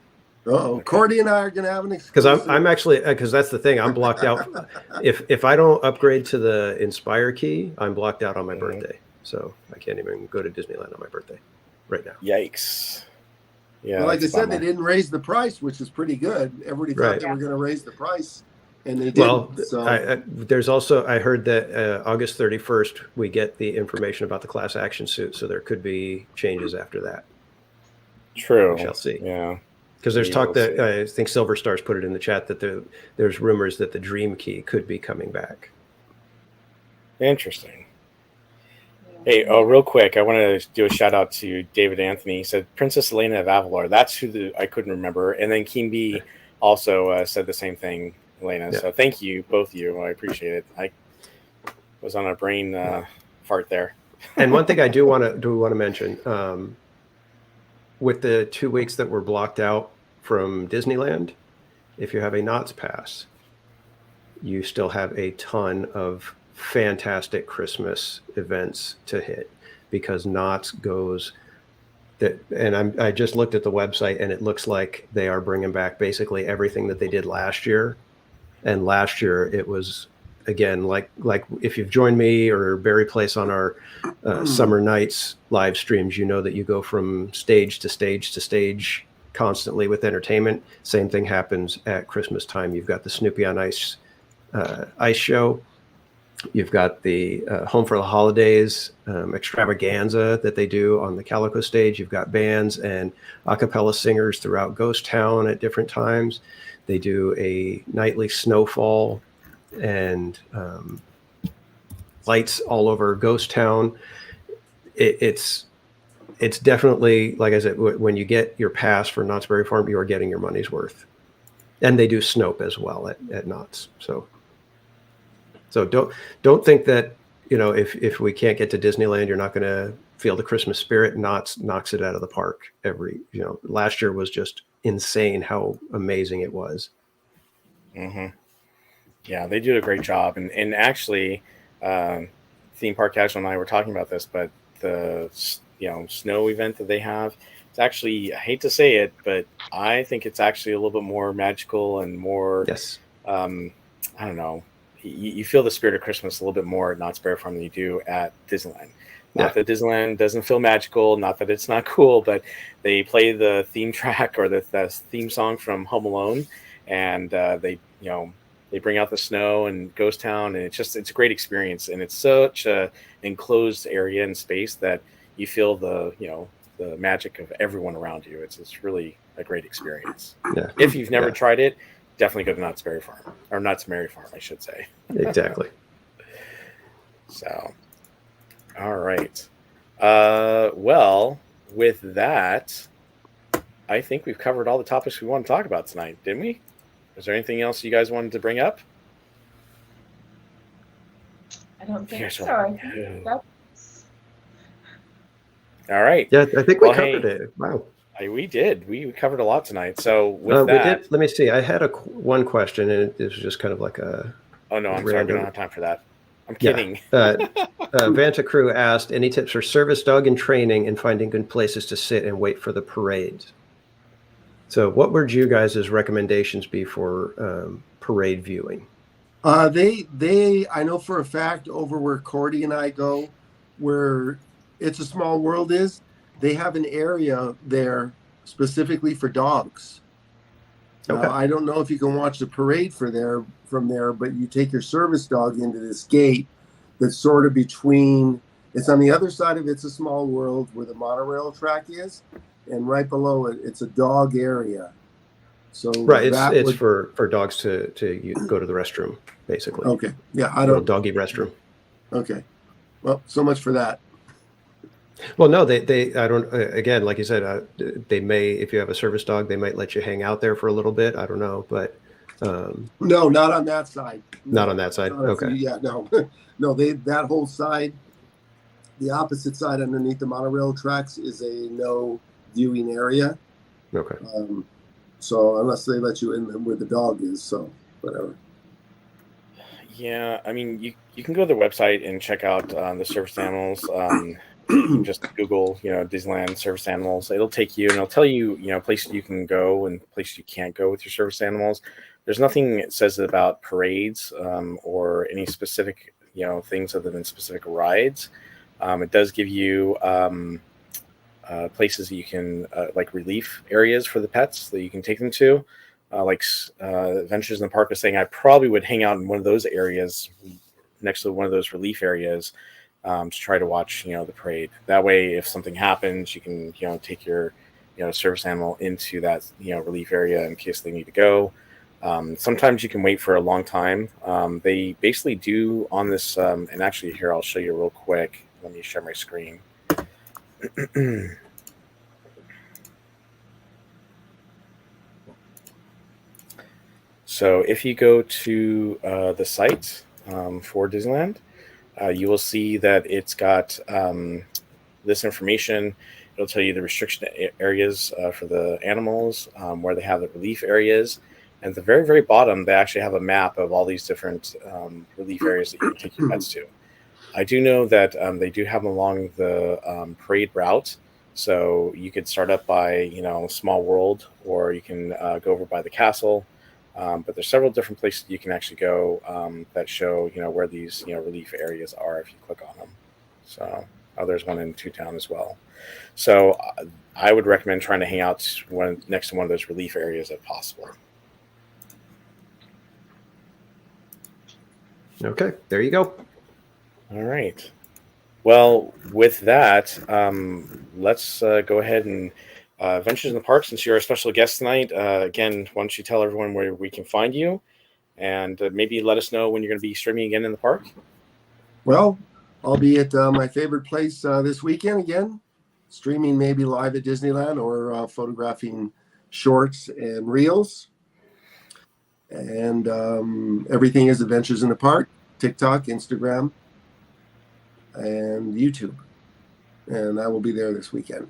Oh, Cordy and I are going to have an exclusive. Because I'm actually because that's the thing. I'm blocked out. If I don't upgrade to the Inspire key, I'm blocked out on my birthday. So I can't even go to Disneyland on my birthday right now. Yikes! Yeah. Well, like I said, they didn't raise the price, which is pretty good. Everybody thought they were going to raise the price, and they didn't. Well, there's also I heard that August 31st we get the information about the class action suit, so there could be changes after that. True. We shall see. Yeah. Because there's talk that I think Silver Stars put it in the chat that there's rumors that the Dream Key could be coming back. Interesting. Hey, real quick, I want to do a shout out to David Anthony. He said Princess Elena of Avalar. That's who I couldn't remember. And then King B also said the same thing, Elena. Yeah. So thank you, both of you. I appreciate it. I was on a brain fart there. And one thing I do want to mention. With the 2 weeks that were blocked out from Disneyland, if you have a Knott's pass, you still have a ton of fantastic Christmas events to hit because Knott's goes that, and I just looked at the website and it looks like they are bringing back basically everything that they did last year. And last year it was again like if you've joined me or Barry Place on our summer nights live streams, you know that you go from stage to stage to stage constantly with entertainment. Same thing happens at Christmas time. You've got the Snoopy on Ice ice show. You've got the Home for the Holidays extravaganza that they do on the Calico stage. You've got bands and a cappella singers throughout Ghost Town at different times. They do a nightly snowfall and lights all over Ghost Town. It's definitely, like I said, when you get your pass for Knott's Berry Farm, you are getting your money's worth. And they do Snope as well at Knott's. So don't think that, if we can't get to Disneyland, you're not going to feel the Christmas spirit. Knott's knocks it out of the park last year was just insane how amazing it was. Mm-hmm. Yeah, they do a great job. And actually, Theme Park Casual and I were talking about this, but the snow event that they have, it's actually, I hate to say it, but I think it's actually a little bit more magical and more, yes. I don't know, you feel the spirit of Christmas a little bit more at Knott's Berry Farm than you do at Disneyland. Not that Disneyland doesn't feel magical, not that it's not cool, but they play the theme track or the theme song from Home Alone, and they bring out the snow and Ghost Town, and it's a great experience, and it's such a enclosed area and space that you feel the magic of everyone around you. It's really a great experience. Yeah. If you've never tried it, definitely go to Knott's Berry Farm, or Knott's Merry Farm, I should say. Exactly. So, all right. Well, with that, I think we've covered all the topics we want to talk about tonight, didn't we? Is there anything else you guys wanted to bring up? I don't think Here's so. what- I think that's... All right. Yeah, I think we covered it. Wow. We did. We covered a lot tonight. So with that, we did. Let me see. I had one question, and it was just kind of like a. Oh no, I'm sorry. We don't have time for that. I'm kidding. Vanta Crew asked, any tips for service dog in training and finding good places to sit and wait for the parades? So what would you guys' recommendations be for parade viewing? I know for a fact over where Cordy and I go, where It's a Small World is, they have an area there specifically for dogs. Okay. I don't know if you can watch the parade from there, but you take your service dog into this gate that's sort of between, it's on the other side of It's a Small World where the monorail track is, and right below it, it's a dog area. So right, it's for dogs to go to the restroom, basically. Okay, yeah, I don't. Doggy restroom. Okay, well, so much for that. Well, no, they I don't. Again, like you said, they may, if you have a service dog, they might let you hang out there for a little bit. I don't know, but no, not on that side. Not on that side. Okay. Yeah, no, no. That whole side, the opposite side underneath the monorail tracks, is a no viewing area. Okay. So unless they let you in where the dog is, so whatever. Yeah, I mean, you can go to the website and check out the service animals. You can just Google, Disneyland service animals. It'll take you and it'll tell you, places you can go and places you can't go with your service animals. There's nothing that says about parades or any specific, things other than specific rides. It does give you places that you can, like relief areas for the pets that you can take them to. Like Adventures in the Park was saying, I probably would hang out in one of those areas next to one of those relief areas to try to watch, the parade. That way, if something happens, you can, take your, service animal into that, relief area in case they need to go. Sometimes you can wait for a long time. They basically do on this, and actually here, I'll show you real quick. Let me share my screen. So if you go to the site for Disneyland, you will see that it's got this information. It'll tell you the restriction areas for the animals, where they have the relief areas. And at the very, very bottom, they actually have a map of all these different relief areas that you can take your pets to. I do know that they do have them along the parade route. So you could start up by, Small World, or you can go over by the castle. But there's several different places you can actually go that show, where these, relief areas are if you click on them. So there's one in Two-Town as well. So I would recommend trying to hang out next to one of those relief areas if possible. Okay, there you go. All right. Well, with that, let's go ahead and Adventures in the Park, since you're a special guest tonight. Again, why don't you tell everyone where we can find you, and maybe let us know when you're going to be streaming again in the park? Well, I'll be at my favorite place this weekend again, streaming maybe live at Disneyland or photographing shorts and reels. And everything is Adventures in the Park, TikTok, Instagram, and YouTube. And I will be there this weekend.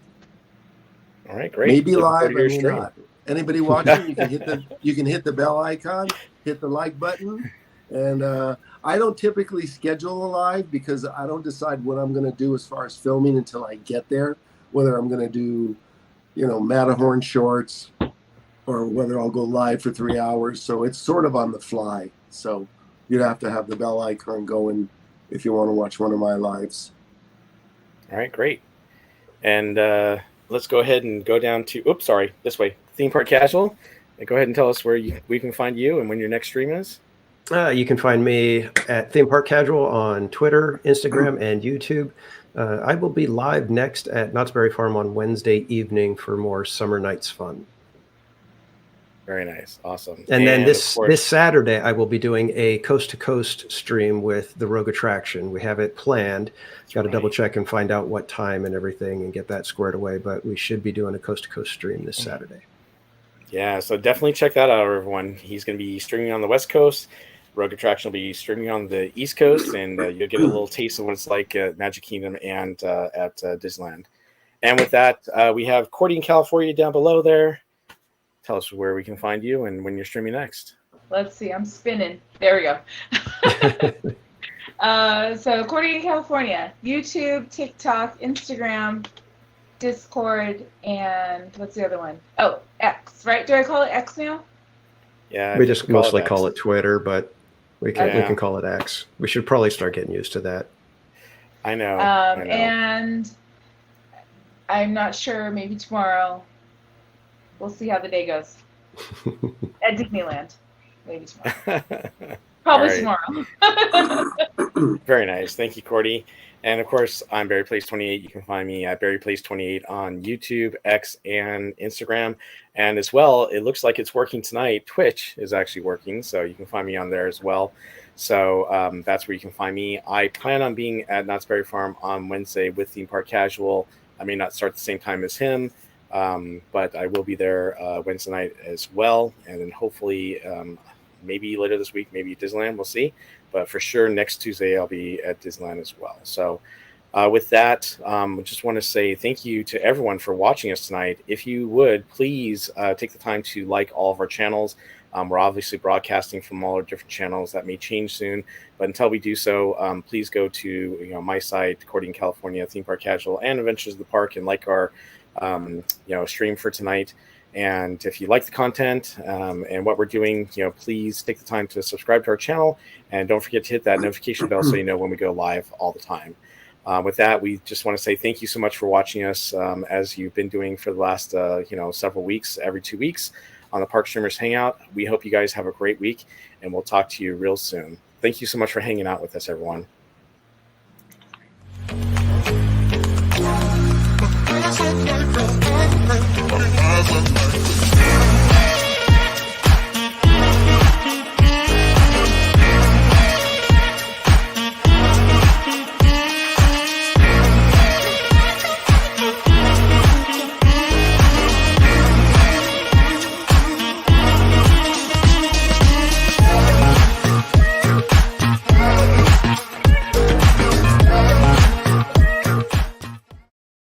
All right, great. Maybe Looking live, forward to your maybe stream. not. Anybody watching, you can hit the bell icon, hit the like button, and I don't typically schedule a live because I don't decide what I'm going to do as far as filming until I get there. Whether I'm going to do, Matterhorn shorts, or whether I'll go live for 3 hours. So it's sort of on the fly. So you'd have to have the bell icon going if you want to watch one of my lives. All right, great. And let's go ahead and go down to, this way, Theme Park Casual. And go ahead and tell us where we can find you and when your next stream is. You can find me at Theme Park Casual on Twitter, Instagram, and YouTube. I will be live next at Knott's Berry Farm on Wednesday evening for more Summer Nights fun. Very nice. Awesome. And then this Saturday, I will be doing a coast-to-coast stream with the Rogue Attraction. We have it planned. Got to double check and find out what time and everything and get that squared away. But we should be doing a coast-to-coast stream this Saturday. Yeah, so definitely check that out, everyone. He's going to be streaming on the West Coast. Rogue Attraction will be streaming on the East Coast, and you'll get a little taste of what it's like at Magic Kingdom and at Disneyland. And with that, we have Cordy in California down below there. Tell us where we can find you and when you're streaming next. Let's see. I'm spinning. There we go. So Cordy in California, YouTube, TikTok, Instagram, Discord, and what's the other one? Oh, X, right? Do I call it X now? Yeah. We just mostly call it Twitter, but we can Okay. we can call it X. We should probably start getting used to that. I know. And I'm not sure, maybe tomorrow. We'll see how the day goes. At Disneyland. Maybe tomorrow. Probably tomorrow. Very nice. Thank you, Cordy. And of course, I'm BarryPlays28. You can find me at BarryPlays28 on YouTube, X, and Instagram. And as well, it looks like it's working tonight. Twitch is actually working, so you can find me on there as well. So that's where you can find me. I plan on being at Knott's Berry Farm on Wednesday with Theme Park Casual. I may not start at the same time as him, but I will be there Wednesday night as well. And then hopefully maybe later this week, maybe Disneyland, we'll see. But for sure, next Tuesday, I'll be at Disneyland as well. So with that, I just want to say thank you to everyone for watching us tonight. If you would, please take the time to like all of our channels. We're obviously broadcasting from all our different channels. That may change soon. But until we do so, please go to my site, Cordy in California, Theme Park Casual, and Adventures of the Park, and like our stream for tonight. And if you like the content and what we're doing, please take the time to subscribe to our channel, and don't forget to hit that notification bell so you know when we go live all the time. With that, we just want to say thank you so much for watching us as you've been doing for the last several weeks, every 2 weeks on the Park Streamers Hangout. We hope you guys have a great week, and we'll talk to you real soon. Thank you so much for hanging out with us, everyone.